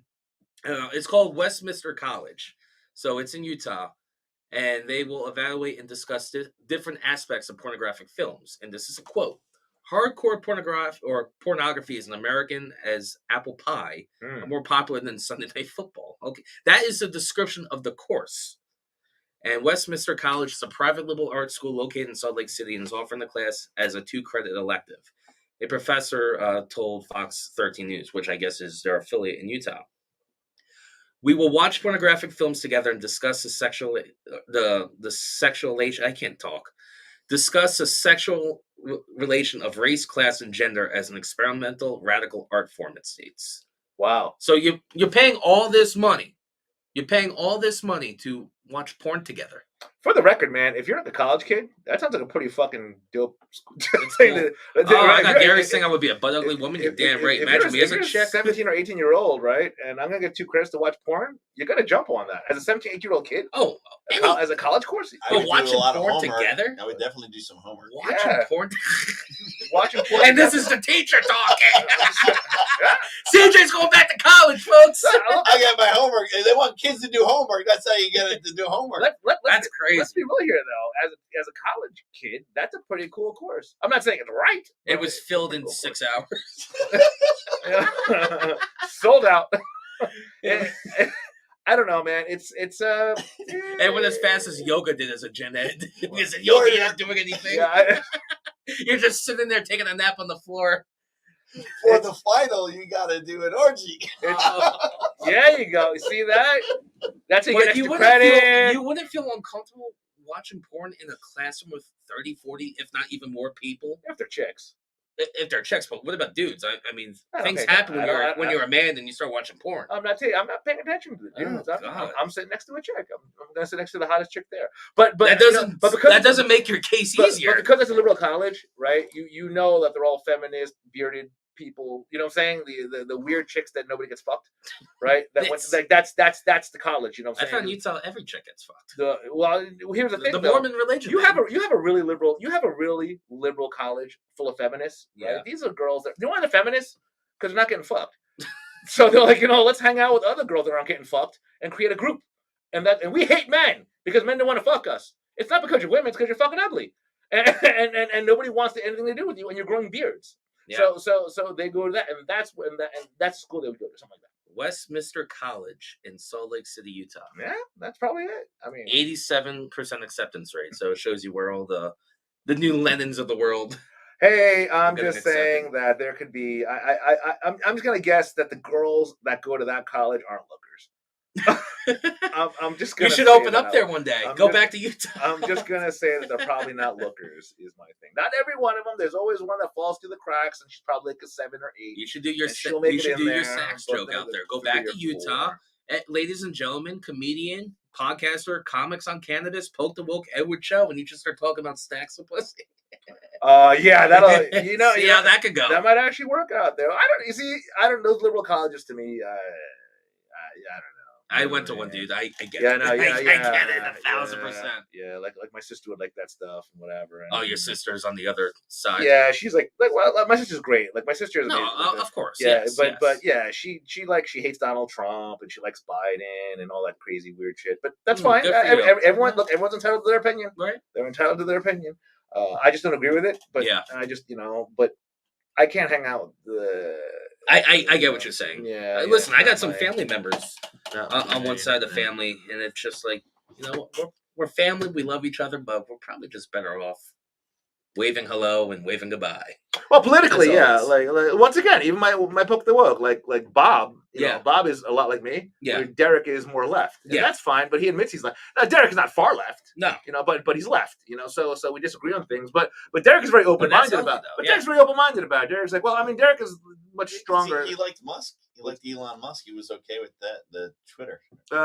It's called Westminster College, so it's in Utah, and they will evaluate and discuss different aspects of pornographic films. And this is a quote: "Hardcore pornography is an American as apple pie, and more popular than Sunday Night Football." Okay, that is the description of the course. And Westminster College is a private liberal arts school located in Salt Lake City and is offering the class as a 2-credit elective. A professor told Fox 13 News, which I guess is their affiliate in Utah. "We will watch pornographic films together and discuss the sexualization. I can't talk. Discuss the sexual relation of race, class, and gender as an experimental, radical art form," it states. Wow. So you're paying all this money. You're paying all this money to watch porn together. For the record, man, if you're like a college kid, that sounds like a pretty fucking dope Cool. thing. I got Gary saying I would be a butt ugly woman. You're damn right. Imagine me as a chick. 17 or 18-year-old, right? And I'm gonna get 2 credits to watch porn. You're gonna jump on that as a 17, 18-year-old kid. Oh, as a college course. But watching porn together. I would definitely do some homework. Watching porn. Watching porn. And this is the teacher talking. CJ's going back to college, folks. I got my homework. They want kids to do homework. That's how you get it to do homework. That's crazy. Let's be real here, though. As a college kid, that's a pretty cool course. I'm not saying it's right. It was filled in 6 hours. Sold out. I don't know, man. It went as fast as yoga did as a gen ed. Because yoga, you're not doing anything. Yeah, you're just sitting there taking a nap on the floor. For the final, you got to do an orgy. Yeah, you go. You see that? That's how you get extra credit. You wouldn't feel uncomfortable watching porn in a classroom with 30, 40, if not even more people? If they're chicks. If they're chicks, but what about dudes? I mean, things happen when you're a man and you start watching porn. I'm not paying attention to the dudes. I'm sitting next to a chick. I'm going to sit next to the hottest chick there. But that doesn't make your case easier. But because it's a liberal college, right? You know that they're all feminist, bearded people. You know what I'm saying? The weird chicks that nobody gets fucked, right? That's the college. You know what I'm saying? I found Utah every chick gets fucked. Here's the thing. The Mormon religion. You have a really liberal college full of feminists. Right? Yeah. These are girls that, you know why they're feminists? Because they're not getting fucked. So they're like, let's hang out with other girls that aren't getting fucked and create a group. And we hate men because men don't want to fuck us. It's not because you're women, it's because you're fucking ugly. And nobody wants anything to do with you, and you're growing beards. Yeah. So they go to that, and that's the school they would go to, something like that. Westminster College in Salt Lake City, Utah. Yeah, that's probably it. I mean, 87% acceptance rate. So it shows you where all the new Lennons of the world. Hey, I'm just saying that there could be. I'm just gonna guess that the girls that go to that college aren't lookers. I'm just gonna. You should open up there one day. Go back to Utah. I'm just gonna say that they're probably not lookers. Is my thing. Not every one of them. There's always one that falls through the cracks, and she's probably like a 7 or 8. You should do your sex joke out there. Go back to Utah, ladies and gentlemen. Comedian, podcaster, comics on cannabis, poke the woke Edward Cho, and you just start talking about stacks of pussy. Yeah, that'll see how that could go. That might actually work out there. I don't know those liberal colleges to me. I don't know. I went to one, dude. I get it. I get it 1,000%. Yeah, like my sister would like that stuff and whatever. And, your sister's on the other side. Yeah, she's like my sister's great. Like my sister's of course. Yeah, but yeah, she hates Donald Trump and she likes Biden and all that crazy weird shit. But that's fine. Everyone's entitled to their opinion. Right. They're entitled to their opinion. I just don't agree with it. But yeah, I just but I can't hang out with the. I get what you're saying. Yeah. Listen, I got some family members on one side of the family, and it's just like, we're family, we love each other, but we're probably just better off waving hello and waving goodbye. Well, politically, yeah. Like once again, even my poke the woke, like Bob. You know, Bob is a lot like me. Yeah. Derek is more left. And that's fine, but he admits he's left. Now, Derek is not far left. No. But he's left. So we disagree on things. But Derek is very open minded about it. But Derek's very open minded about it. Derek's like, well, I mean, Derek is much stronger. He liked Musk. He liked Elon Musk. He was okay with that. The Twitter.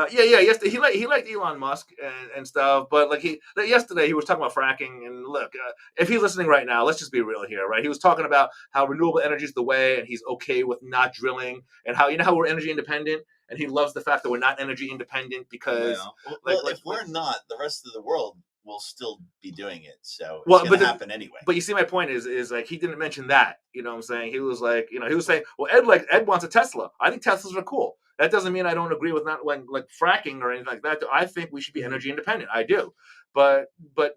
Yes, he liked Elon Musk and stuff. But yesterday he was talking about fracking. And look, if he's listening right now, let's just be real here, right? He was talking about how renewable energy is the way, and he's okay with not drilling, and how we're energy independent, and he loves the fact that we're not energy independent because if we're not, the rest of the world will still be doing it. So it's going to happen anyway. But you see, my point is like he didn't mention that. You know what I'm saying? He was like, he was saying, well, Ed wants a Tesla. I think Teslas are cool. That doesn't mean I don't agree with not like fracking or anything like that. I think we should be energy independent. I do. But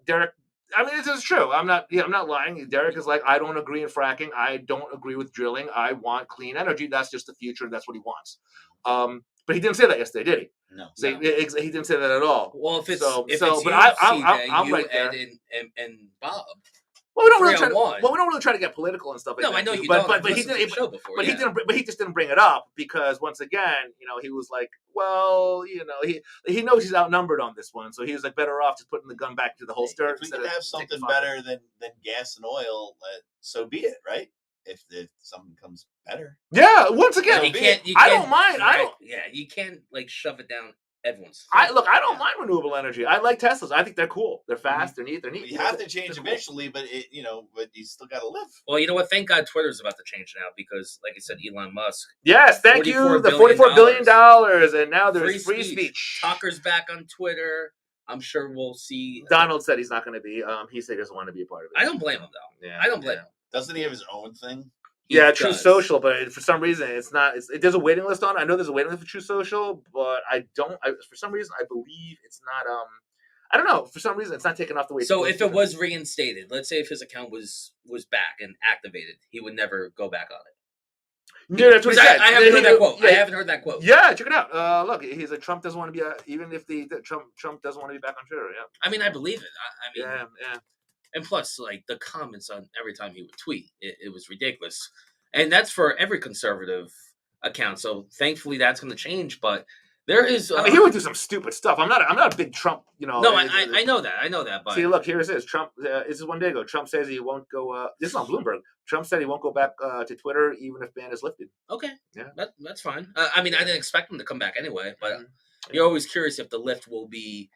Derek, I mean, it's true. I'm not lying. Derek is like, I don't agree in fracking. I don't agree with drilling. I want clean energy. That's just the future. That's what he wants. But he didn't say that yesterday, did he? No. He didn't say that at all. Well, if it's I'm right there. Ed and Bob. Well, we don't really try to get political and stuff like that. No, I know you don't. But he didn't. But he just didn't bring it up because once again, he was like, well, he knows he's outnumbered on this one, so he was like better off just putting the gun back to the holster. If we can have something better than gas and oil, so be it, right? If something comes better. Yeah, once again, I don't mind. Yeah, you can't shove it down everyone's. I don't mind renewable energy. I like Teslas. I think they're cool. They're fast. They're neat. You have to change eventually, but but you still got to live. Well, you know what? Thank God Twitter's about to change now because, like I said, Elon Musk. Yes, thank you. The $44 billion, and now there's free speech. Tucker's back on Twitter. I'm sure we'll see. Donald said he's not going to be. He said he doesn't want to be a part of it. I don't blame him though. Yeah, I don't blame him. Doesn't he have his own thing? True Social, but for some reason it's not. There's a waiting list on it. I know there's a waiting list for True Social, but for some reason I believe it's not. I don't know. For some reason it's not taken off the way. So if it was reinstated, let's say if his account was back and activated, he would never go back on it. Yeah, that's what he said. I haven't heard that quote. Yeah. I haven't heard that quote. Yeah, check it out. Look, he's like Trump doesn't want to be even if Trump doesn't want to be back on Twitter. Yeah. I mean, I believe it. I mean, yeah. And plus, like, the comments on every time he would tweet, it was ridiculous. And that's for every conservative account. So thankfully that's going to change. But there is... I mean, he would do some stupid stuff. I'm not a big Trump, No, I know that. I know that. But... See, look, here it is. Trump, this is one day ago. Trump says he won't go... this is on Bloomberg. Trump said he won't go back to Twitter even if ban is lifted. Okay. Yeah. That's fine. I mean, I didn't expect him to come back anyway. But you're always curious if the lift will be,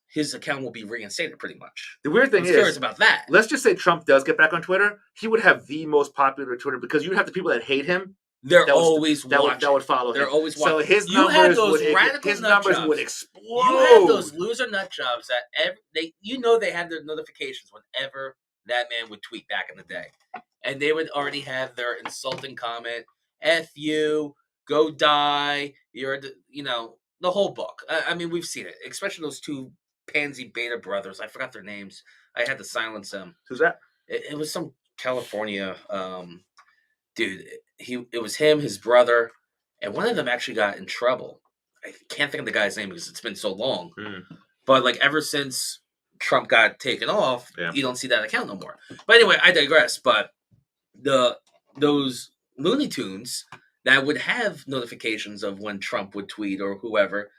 his account will be reinstated pretty much. The weird thing is, curious about that. Let's just say Trump does get back on Twitter. He would have the most popular Twitter because you would have the people that hate him. They're always watching. That would follow him. They're always watching. So his numbers would explode. You have those loser nut jobs that they had their notifications whenever that man would tweet back in the day, and they would already have their insulting comment, "F you, go die." You're the whole book. I mean, we've seen it, especially those two pansy beta brothers. I forgot their names. I had to silence them. Who's that? It was some California dude. It was him, his brother, and one of them actually got in trouble. I can't think of the guy's name because it's been so long. But like ever since Trump got taken off, you don't see that account no more. But anyway, I digress. But those Looney Tunes that would have notifications of when Trump would tweet or whoever,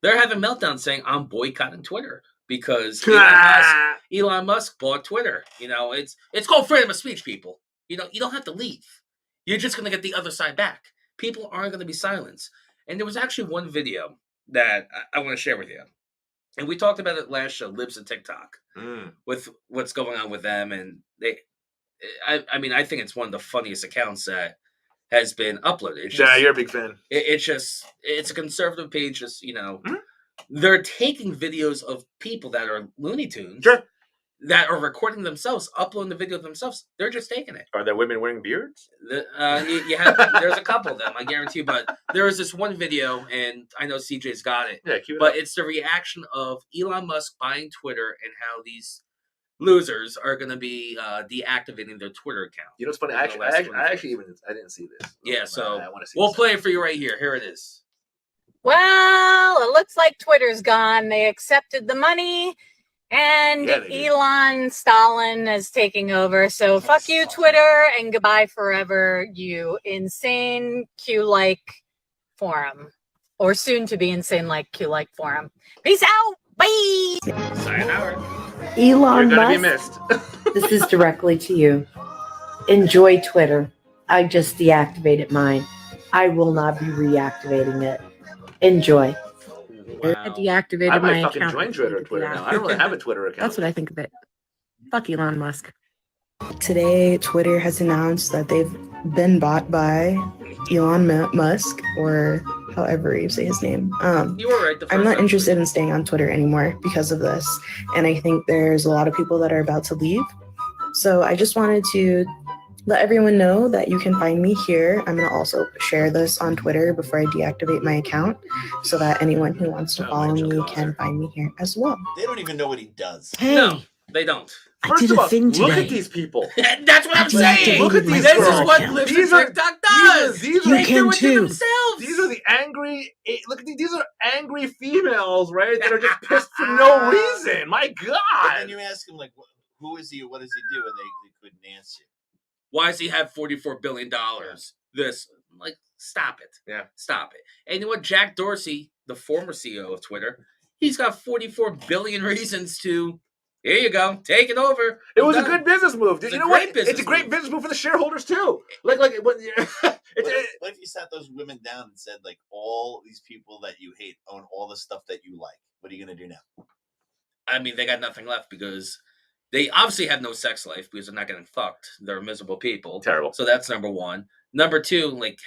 they're having meltdowns saying, I'm boycotting Twitter because Elon Musk bought Twitter. It's called freedom of speech, people. You don't have to leave. You're just going to get the other side back. People aren't going to be silenced. And there was actually one video that I want to share with you. And we talked about it last show, Libs and TikTok, with what's going on with them. And I think it's one of the funniest accounts that has been uploaded. You're a big fan. It's a conservative page. They're taking videos of people that are Looney Tunes that are recording themselves, uploading the video themselves. They're just taking it. Are there women wearing beards? There's a couple of them, I guarantee. But there was this one video, and I know CJ's got it. Yeah, cute. But it's the reaction of Elon Musk buying Twitter and how these losers are going to be deactivating their Twitter account. You know what's funny? I didn't see this. Yeah, so I want to see. We'll play it for you right here. Here it is. Well, it looks like Twitter's gone. They accepted the money, and Elon Stalin is taking over. So fuck you, Twitter, and goodbye forever, you insane Q-like forum, or soon to be insane like Q-like forum. Peace out. Bye. Sayonara. Elon You're gonna Musk, be missed. this is directly to you. Enjoy Twitter. I just deactivated mine. I will not be reactivating it. Enjoy. I deactivated I my might fucking account. join Twitter now. I don't really have a Twitter account. That's what I think of it. Fuck Elon Musk. Today, Twitter has announced that they've been bought by Elon Musk, or however you say his name. You were right. I'm not interested in staying on Twitter anymore because of this. And I think there's a lot of people that are about to leave. So I just wanted to let everyone know that you can find me here. I'm going to also share this on Twitter before I deactivate my account so that anyone who wants to follow me can find me here as well. They don't even know what he does. Hey, No, they don't. First did of a all, thing look today. at these people. That's what I'm saying. Look at these This is girls. what Libs and TikTok does. These You are They can do it to too. themselves. These are the angry. Look at these are angry females, right? That are just pissed for no reason. My But God. then you ask him, like, who is he? What does he do? And they couldn't answer. Why does he have $44 billion? Stop it. Yeah. Stop it. And you know what? Jack Dorsey, the former CEO of Twitter, he's got 44 billion reasons to, here you go, take it over. It was a Done. good business move. It's You a know great what? business It's a great move. business move for the shareholders too. What if you sat those women down and said, like, all these people that you hate own all the stuff that you like? What are you going to do now? I mean, they got nothing left because they obviously have no sex life because they're not getting fucked. They're miserable people. Terrible. So that's number one. Number two, like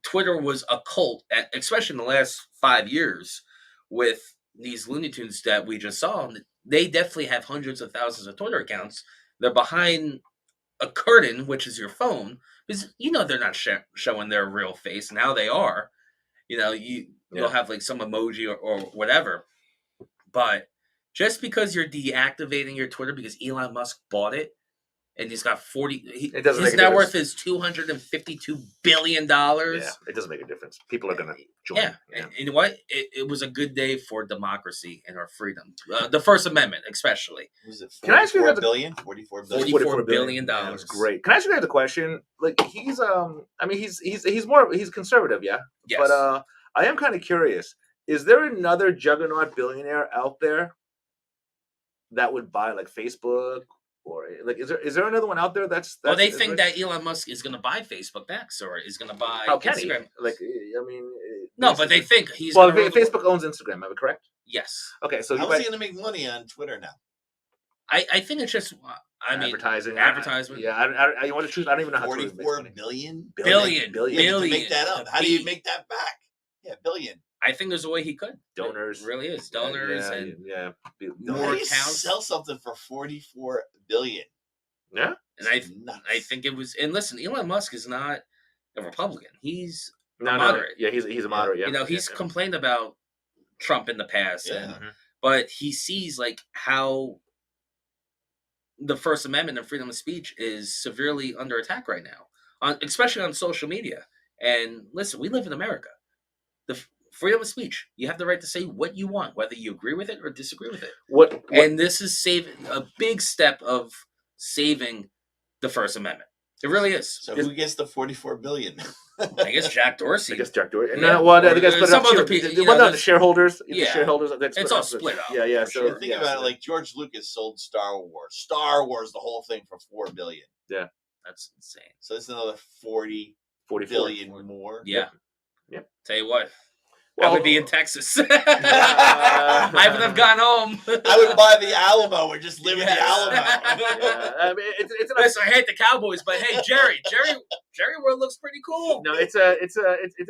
Twitter was a cult, especially in the last 5 years with these Looney Tunes that we just saw. They definitely have hundreds of thousands of Twitter accounts. They're behind a curtain, which is your phone, because they're not showing their real face. Now they are. You'll have like some emoji or whatever. But just because you're deactivating your Twitter because Elon Musk bought it, and he's got his net worth is $252 billion. Yeah, it doesn't make a difference. People are going to join. Yeah. And you know what? It was a good day for democracy and our freedom. The First Amendment, especially. Was it Can I ask you $44 billion? $44 billion. Yeah, that's great. Can I ask you guys a question? Like he's conservative, yeah. Yes. But I am kind of curious. Is there another juggernaut billionaire out there that would buy like Facebook? Or like, is there another one out there that's well, they think that Elon Musk is going to buy Facebook next, or is going to buy Instagram. Like, I mean, no, but they think he's. Well, Facebook owns Instagram. Am I correct? Yes. Okay, so how's he going to make money on Twitter now? I think it's just advertising. Advertisement. Yeah, I want to choose. I don't even know how to. 44 billion. Billion. To make that up. How do you make that back? Yeah, billion. I think there's a way he could. Donors. It really is. Donors and more accounts. Sell something for 44 billion. Yeah. And I think it was. And listen, Elon Musk is not a Republican. He's moderate. No. Yeah, he's a moderate. Yeah. He's complained about Trump in the past, but he sees like how the First Amendment and freedom of speech is severely under attack right now, especially on social media. And listen, we live in America. The freedom of speech. You have the right to say what you want, whether you agree with it or disagree with it. And this is a big step of saving the First Amendment. It really is. So who gets the 44 billion? I guess Jack Dorsey. I guess Jack Dorsey. No, well, I guess some other people. The shareholders. Yeah. The shareholders. It's all split up. Yeah. So think about it. Like George Lucas sold Star Wars, the whole thing for $4 billion. Yeah, that's insane. So it's another 40 billion more. Yeah. Yep. Tell you what. I would be in Texas. I wouldn't have gone home. I would buy the Alamo or just live in the Alamo. I mean, listen, I hate the Cowboys, but hey, Jerry World looks pretty cool. No, it's an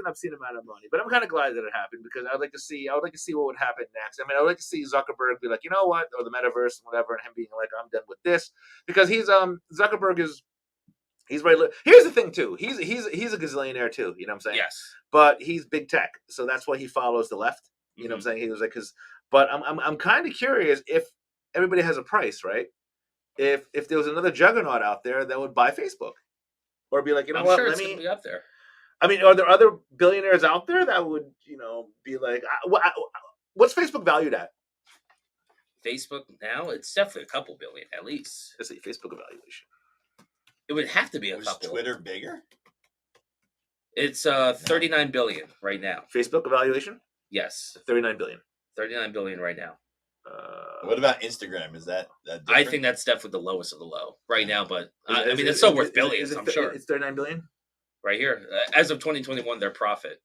obscene amount of money, but I'm kind of glad that it happened because I would like to see what would happen next. I mean, I would like to see Zuckerberg be like, you know what, or the metaverse, whatever, and him being like, I'm done with this because Zuckerberg is. He's right. Here's the thing, too. He's a gazillionaire too. You know what I'm saying? Yes. But he's big tech, so that's why he follows the left. You know what I'm saying? He was like, but I'm kind of curious if everybody has a price, right? If there was another juggernaut out there that would buy Facebook, or be like, you know what? Sure it's gonna be up there. I mean, are there other billionaires out there that would, be like, what's Facebook valued at? Facebook now, it's definitely a couple billion at least. Let's see, Facebook evaluation. It would have to be a Was couple. Twitter bigger? It's 39 billion right now. Facebook evaluation? Yes. 39 billion. 39 billion right now. What about Instagram? Is that different? I think that's definitely the lowest of the low right now, but it's still worth billions, I'm sure. It's 39 billion? Right here. As of 2021, their profit.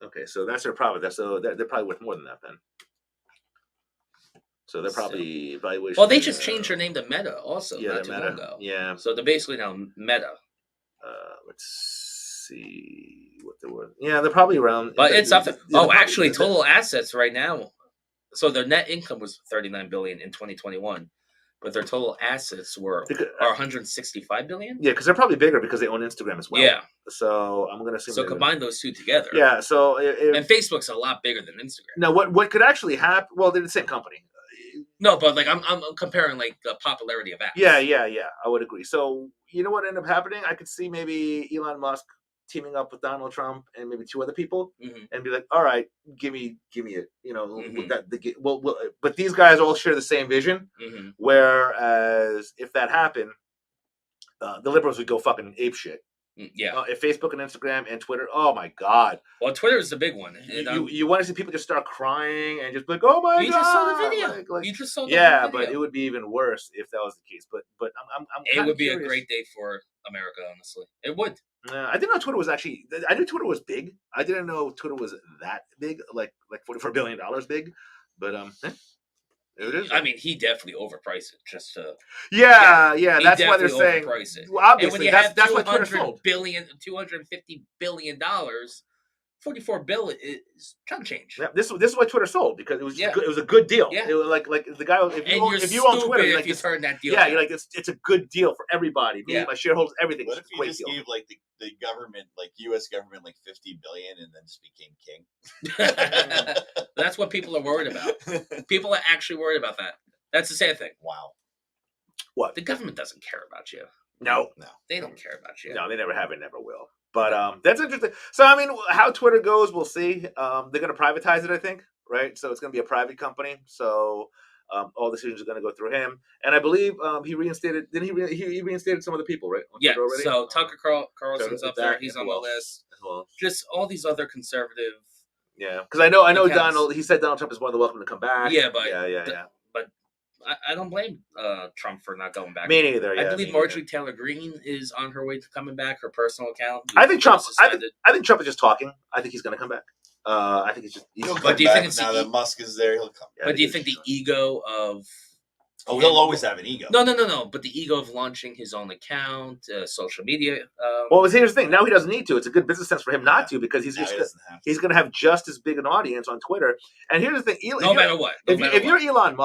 Okay, so that's their profit. They're probably worth more than that then. So they're probably valuation. Well, they just changed their name to Meta also not too long ago. Yeah. So they're basically now Meta. Let's see what they were. Yeah, they're probably around. But it's up there. Actually, total assets right now. So their net income was 39 billion in 2021, but their total assets are 165 billion. Yeah, because they're probably bigger because they own Instagram as well. Yeah. So I'm going to assume. So combine those two together. Yeah. So and Facebook's a lot bigger than Instagram. Now, what could actually happen? Well, they're the same company. No, but like I'm comparing like the popularity of apps. Yeah. I would agree. So you know what ended up happening? I could see maybe Elon Musk teaming up with Donald Trump and maybe two other people, and be like, "All right, give me it." But these guys all share the same vision. Whereas if that happened, the liberals would go fucking ape shit. Yeah. If Facebook and Instagram and Twitter, oh my God. Well, Twitter is the big one. You want to see people just start crying and just be like, oh my God. You just saw the video. You just saw the video. But it would be even worse if that was the case. But I'm it would be curious. a great day for America, honestly. It would. I didn't know Twitter was actually. I knew Twitter was big. I didn't know Twitter was that big, like $44 billion big. But it is. I mean, he definitely overpriced it just to. Yeah. He That's why they're definitely saying. overpriced it. Well, And obviously, when you have that's why Twitter sold. $250 billion, $44 billion is chunk change. Yeah, this is why Twitter sold, because it was Yeah. good, it was a good deal. Yeah. It was like the guy And if you own Twitter, you're like you this, turn that deal. yeah, down. you're like it's a good deal for everybody. Me, Yeah. my shareholders, everything. What It's if a you great just deal. gave like the government, like U.S. government, like $50 billion and then just became king? That's what people are worried about. People are actually worried about that. That's the sad thing. Wow. What? The government doesn't care about you. No, They don't care about you. no, they never have and never will. But that's interesting. So I mean, how Twitter goes, we'll see. They're going to privatize it, I think, right? So it's going to be a private company. So all decisions are going to go through him. And I believe he reinstated. Didn't he reinstated some of the people, right? On Yeah. Twitter already? So Tucker Carlson's up there. He's on the Who else? list. Who else? Just all these other conservative. Yeah, because I know Accounts. Donald. He said Donald Trump is more than welcome to come back. Yeah, but yeah. But I don't blame Trump for not going back. Me neither. Yeah, I believe me Marjorie Taylor Greene is on her way to coming back. Her personal account. I think Trump. Suspended. I think Trump is just talking. I think he's going to come back. I think he's He'll But come do you back think it's now the that Musk is there? He'll come. Yeah, But do you he's- think the ego of? Oh, he'll always have an ego. No. But the ego of launching his own account, social media. Well, here's the thing. Now he doesn't need to. It's a good business sense for him not to, because Now he doesn't have to. he's going to have just as big an audience on Twitter. And here's the thing. no matter what. No matter If you're what. Elon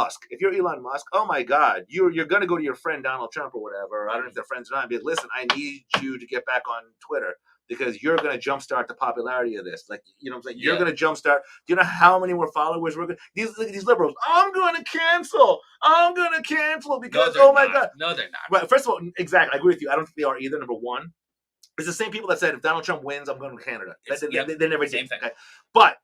Musk, oh my God, you're going to go to your friend Donald Trump or whatever. I don't know if they're friends or not. And be like, listen, I need you to get back on Twitter, because you're going to jumpstart the popularity of this. Like, you know what I'm saying? You're Yeah. going to jumpstart. Do you know how many more followers we're going to... These liberals, I'm going to cancel because, they're oh my not. God. No, they're not. Well, first of all, exactly, I agree with you. I don't think they are either, number one. It's the same people that said, if Donald Trump wins, I'm going to Canada. They never Same did. thing. Okay? But...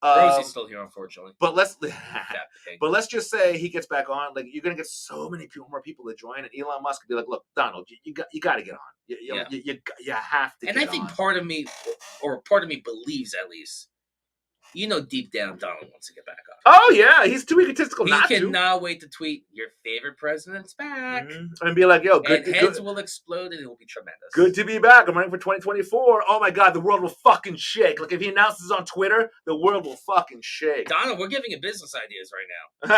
Rosie's still here, unfortunately. but let's... That pig. But let's just say he gets back on. Like, you're gonna get so many more people to join, and Elon Musk could be like, "Look, Donald, you got to get on. You have to." And get I think on. part of me believes, at least, deep down, Donald wants to get back on. Oh yeah, he's too egotistical He not to. cannot wait to tweet, "Your favorite president's back," And be like, "Yo, and good, heads good, will explode, and it will be tremendous. good to be back. I'm running for 2024. Oh my God, the world will fucking shake. Like, if he announces on Twitter, the world will fucking shake." Donald, we're giving you business ideas right now.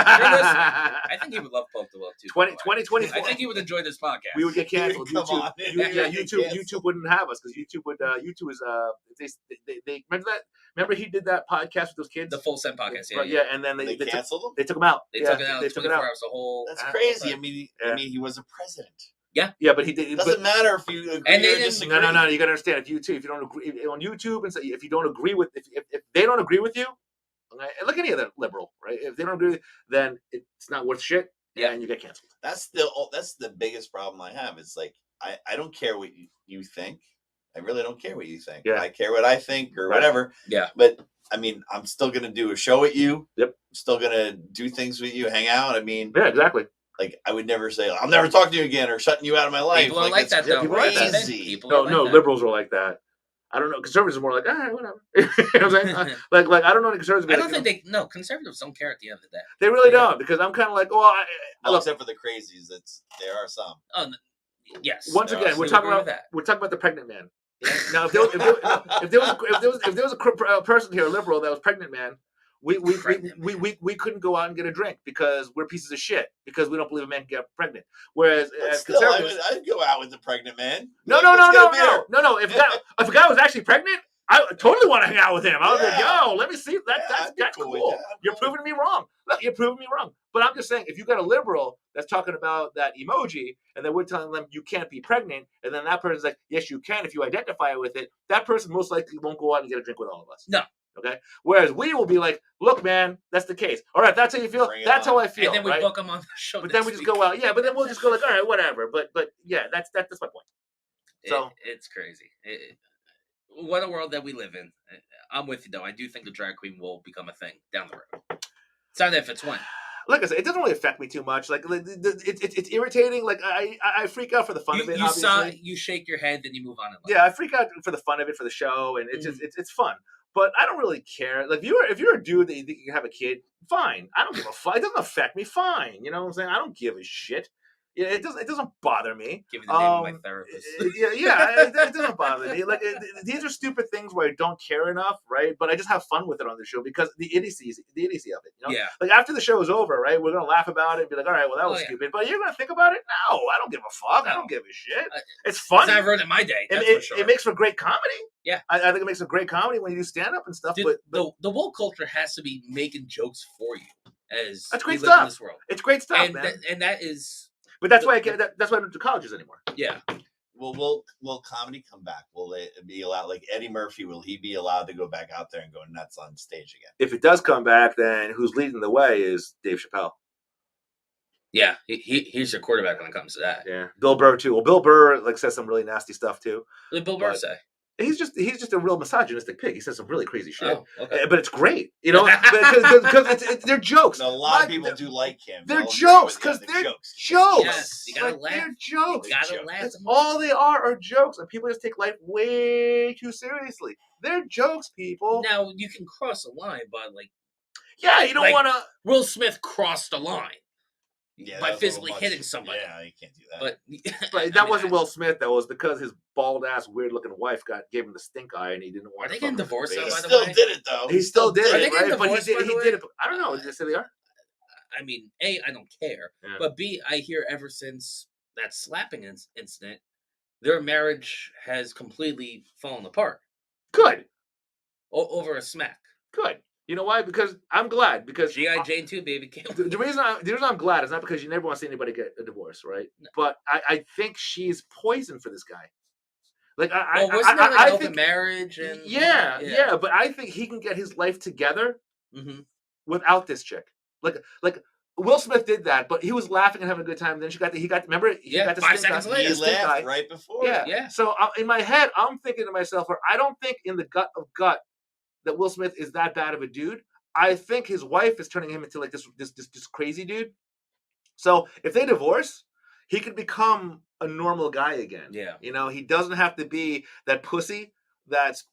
I think he would love Poke the World too. 2024. I think he would enjoy this podcast. We would get canceled. Come YouTube, on. YouTube wouldn't have us, because YouTube is they remember that. Remember he did that podcast with those kids, the Full Send podcast. Right, yeah, and then They canceled him. they took him out. They Yeah, took it out. They took it 24 out. hours. The whole. That's Yeah. crazy. Yeah. I mean, he was a president. Yeah, but he did. It doesn't matter if you agree And they or didn't- disagree. No. You gotta understand. If you don't agree on YouTube, and say if you don't agree with if they don't agree with you, okay, and look at any other liberal, right? If they don't agree, then it's not worth shit. Yeah. And you get canceled. That's the biggest problem I have. It's like I don't care what you think. I really don't care what you think. Yeah. I care what I think or Right. whatever. Yeah. But I mean, I'm still gonna do a show with you. Yep. I'm still gonna do things with you, hang out. I mean, Yeah, exactly. like I would never say I'll never talk to you again or shutting you out of my life. People are like it's that, though. people are like that. crazy. People are No, like that. liberals are like that. I don't know. Conservatives are more like, whatever. You know what I'm saying? like I don't know any conservatives. I don't think conservatives don't care at the end of the day. they really Yeah. don't, because I'm kind of like, well, Well, look, except for the crazies, there are some. Oh, yes. once No, again, I we're still talking agree about with that. the pregnant man. Now, if there was a person here, a liberal, that was pregnant man, we couldn't go out and get a drink, because we're pieces of shit, because we don't believe a man can get pregnant. Whereas But as still, conservatives, I'd go out with the pregnant man. no. If a guy was actually pregnant, I totally want to hang out with him. I was like, Yeah. yo, let me see. That's I'd be that's cool cool. with that. You're proving me wrong. Look, you're proving me wrong. But I'm just saying, if you got a liberal that's talking about that emoji, and then we're telling them you can't be pregnant, and then that person's like, yes, you can if you identify with it, that person most likely won't go out and get a drink with all of us. No. Okay? Whereas we will be like, look, man, that's the case. All right, that's how you feel. Bring it That's on. how I feel. And then we right? book them on the show. But then we just go out. Yeah, but then we'll just go like, all right, whatever. But yeah, that's my point. So- It's crazy. What a world that we live in. I'm with you, though. I do think the drag queen will become a thing down the road. It's not if it's when. Like I said, it doesn't really affect me too much. Like it's irritating. Like I freak out for the fun of it. Obviously. You shake your head, then you move on in life. Yeah, I freak out for the fun of it, for the show, and it's just it's fun. But I don't really care. Like if you're a dude that you think you can have a kid, fine. I don't give a fuck. It doesn't affect me. Fine. You know what I'm saying? I don't give a shit. Yeah, it doesn't bother me. Give you the name of my therapist. It doesn't bother me. Like these are stupid things where I don't care enough, right? But I just have fun with it on the show because the idiocy of it. You know? Yeah. Like after the show is over, right? We're gonna laugh about it and be like, all right, well that was stupid. But you're gonna think about it? No, I don't give a fuck. No. I don't give a shit. It's funny. It's not ruining my day. That's for sure. It makes for great comedy. Yeah, I think it makes a great comedy when you do stand up and stuff. Dude, but the woke culture has to be making jokes for you as that's great we live in stuff. this world. It's great stuff, and man. And that is. But that's why that's why I don't do colleges anymore. Yeah. Will comedy come back? Will it be allowed? Like Eddie Murphy, will he be allowed to go back out there and go nuts on stage again? If it does come back, then who's leading the way is Dave Chappelle. Yeah, he's your quarterback when it comes to that. Yeah, Bill Burr too. Well, Bill Burr says some really nasty stuff too. What did Bill Burr say? He's just a real misogynistic pig. He says some really crazy shit. Oh, okay. But it's great, because they're jokes. No, a lot of people do like him. They're jokes because they're jokes. Yes, you gotta laugh. They're jokes. You gotta laugh. That's all they are jokes, and people just take life way too seriously. They're jokes, people. Now you can cross a line, but yeah, you don't want to. Will Smith crossed the line. Yeah, by physically hitting somebody. Yeah, you can't do that. But that wasn't Will Smith. That was because his bald ass, weird looking wife gave him the stink eye, and he didn't want. Are they getting divorced? He still did it though. He still did it, right? But he did it. I don't know. Did they say they are? I mean, A, I don't care, but B, I hear ever since that slapping incident, their marriage has completely fallen apart. Good. Over a smack. Good. You know why? Because I'm glad. Because G.I. Jane 2, baby. The reason I'm glad is not because you never want to see anybody get a divorce, right? No. But I think she's poison for this guy. Like wasn't there an open marriage? And yeah. But I think he can get his life together without this chick. Like Will Smith did that, but he was laughing and having a good time. Then he got remember? He got the 5 seconds later. He laughed right before. Yeah. So in my head, I'm thinking to myself, I don't think in the gut of gut that Will Smith is that bad of a dude. I think his wife is turning him into like this crazy dude. So if they divorce, he could become a normal guy again. Yeah. You know, he doesn't have to be that pussy that's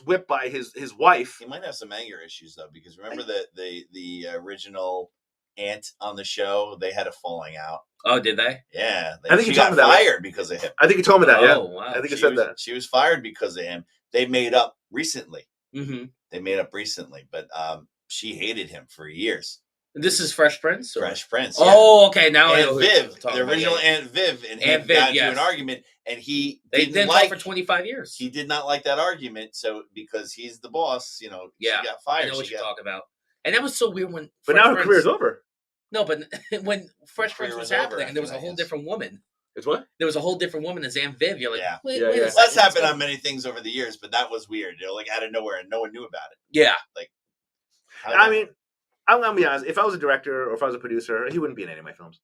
whipped by his wife. He might have some anger issues though, because remember the original aunt on the show, they had a falling out. Oh, did they? Yeah. I think she got fired because of him. I think he told me that. Yeah. Oh, wow. I think he said that. She was fired because of him. They made up recently. Mm-hmm. They made up recently, but she hated him for years. This is Fresh Prince? Or? Fresh Prince. Yeah. Oh, okay. Now Aunt Viv, the original Aunt Viv, and him got into an argument, and they didn't talk for 25 years. He did not like that argument, so because he's the boss, she got fired. I know what you're talking about. And that was so weird when. But now her career's over. No, but when Fresh Prince was happening, and there was a whole different woman. It's what? There was a whole different woman as Aunt Viv. You're like, wait a second. That's happened on many things over the years, but that was weird. Like out of nowhere, and no one knew about it. Yeah. Like, I mean, I'm gonna be honest. If I was a director or if I was a producer, he wouldn't be in any of my films.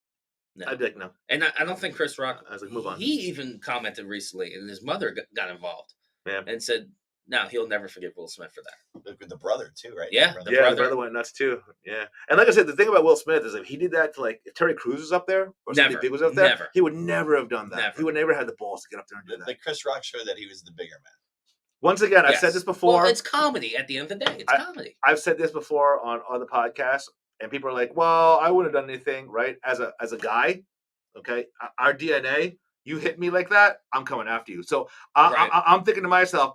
No. I'd be like, no. And I don't think Chris Rock. I was like, move on. He even commented recently, and his mother got involved. Yeah. And said, no, he'll never forgive Will Smith for that. The brother too, right? Yeah, the brother went nuts too. Yeah, and like I said, the thing about Will Smith is if he did that to if Terry Crews was up there or somebody big was up there, he would never have done that. Never. He would never have the balls to get up there and do that. The Chris Rock showed that he was the bigger man. Once again, I've said this before. Well, it's comedy at the end of the day. It's comedy. I've said this before on other podcasts, and people are like, "Well, I wouldn't have done anything, right?" As a guy, okay, our DNA. You hit me like that, I'm coming after you. So I'm thinking to myself,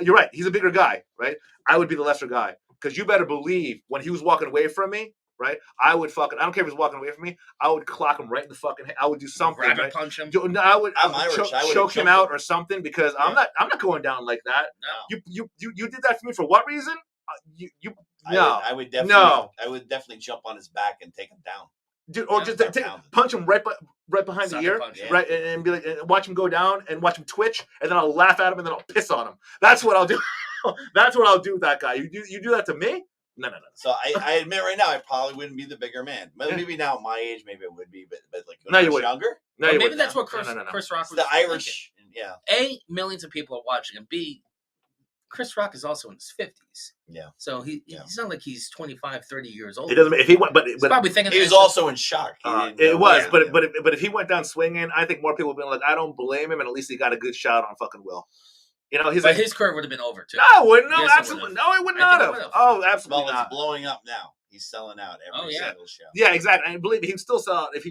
you're right. He's a bigger guy, right? I would be the lesser guy because you better believe when he was walking away from me, right? I don't care if he's walking away from me. I would clock him right in the fucking head. I would do something. Grab right? punch him. I would Irish. choke him out or something because I'm not going down like that. No. You did that for me for what reason? I would definitely jump on his back and take him down. Dude, or just punch him right behind the ear, right, and be like, and watch him go down and watch him twitch, and then I'll laugh at him and then I'll piss on him. That's what I'll do. That's what I'll do with that guy. You do that to me? No. So I admit right now I probably wouldn't be the bigger man. Maybe now at my age, maybe it would be, but like when I was younger. No, maybe that's what Chris Rock was. The Irish, yeah. A, millions of people are watching, and B, Chris Rock is also in his 50s. Yeah. So he's not like he's 25, 30 years old. It doesn't. If he went, but probably thinking he was also in shock. It was, but if he went down swinging, I think more people would be like, I don't blame him, and at least he got a good shot on fucking Will. You know, his career would have been over too. No, absolutely, no, it would not have. Oh, absolutely not. Well, it's blowing up now. He's selling out every single show. Yeah, exactly. And believe me, he'd still sell out if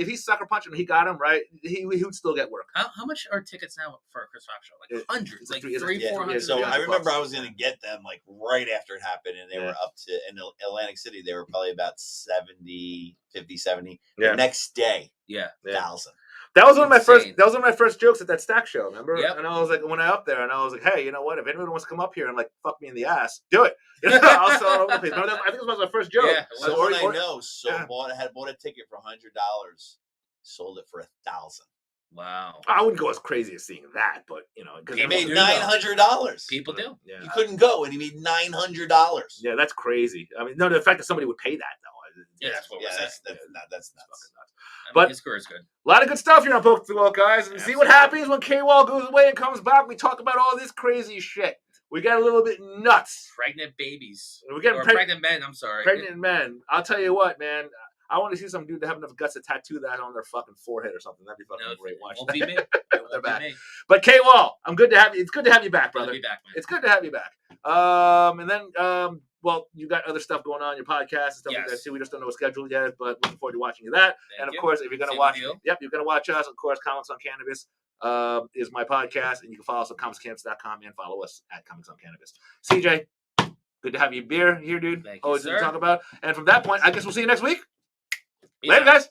he sucker punched him. He got him right. He would still get work. How much are tickets now for a Chris Rock show? Like hundreds, like $300, 400. So I remember bucks. I was going to get them like right after it happened, and they were up to in Atlantic City. They were probably about 70. Yeah. The next day, Yeah. 1,000. That was one of my Insane. first jokes at that Stack show. Remember? Yep. And I was like, when I up there, and I was like, hey, you know what? If anyone wants to come up here and like fuck me in the ass, do it. You know, I'll sell it over the place. Remember that? I think it was my first joke. Yeah, it So was. I know. So had bought a ticket for $100, sold it for $1,000. Wow. I wouldn't go as crazy as seeing that, but you know, because He made do, $900. People do. Yeah. You couldn't go, and he made $900. Yeah, that's crazy. I mean, no, the fact that somebody would pay that though. Yeah, that's what we're saying. That's nuts. I mean, But- his career's good. A lot of good stuff here on Poke the Wall, guys. And see what happens when K-Wall goes away and comes back. We talk about all this crazy shit. We got a little bit nuts. Pregnant babies. We're getting Or pregnant men, I'm sorry. pregnant men. I'll tell you what, man. I want to see some dude that have enough guts to tattoo that on their fucking forehead or something. That'd be fucking No, great. it Watch won't that. be me. It won't They're be back. me. But K-Wall, I'm good to have you. It's good to have you back, Good to brother. be back, man. It's good to have you back. And then, well, you got other stuff going on, your podcast and stuff like that Yes. too. We just don't know a schedule yet, but looking forward to watching you that. Thank And of you. course, if you're gonna Same watch, with you. you're gonna watch us. Of course, Comics on Cannabis is my podcast, and you can follow us at comicscannabis.com and follow us at Comics on Cannabis. CJ, good to have you beer here, dude. Thank you, Always good to sir. talk about. And from that point, I guess we'll see you next week. Peace Later, out. guys.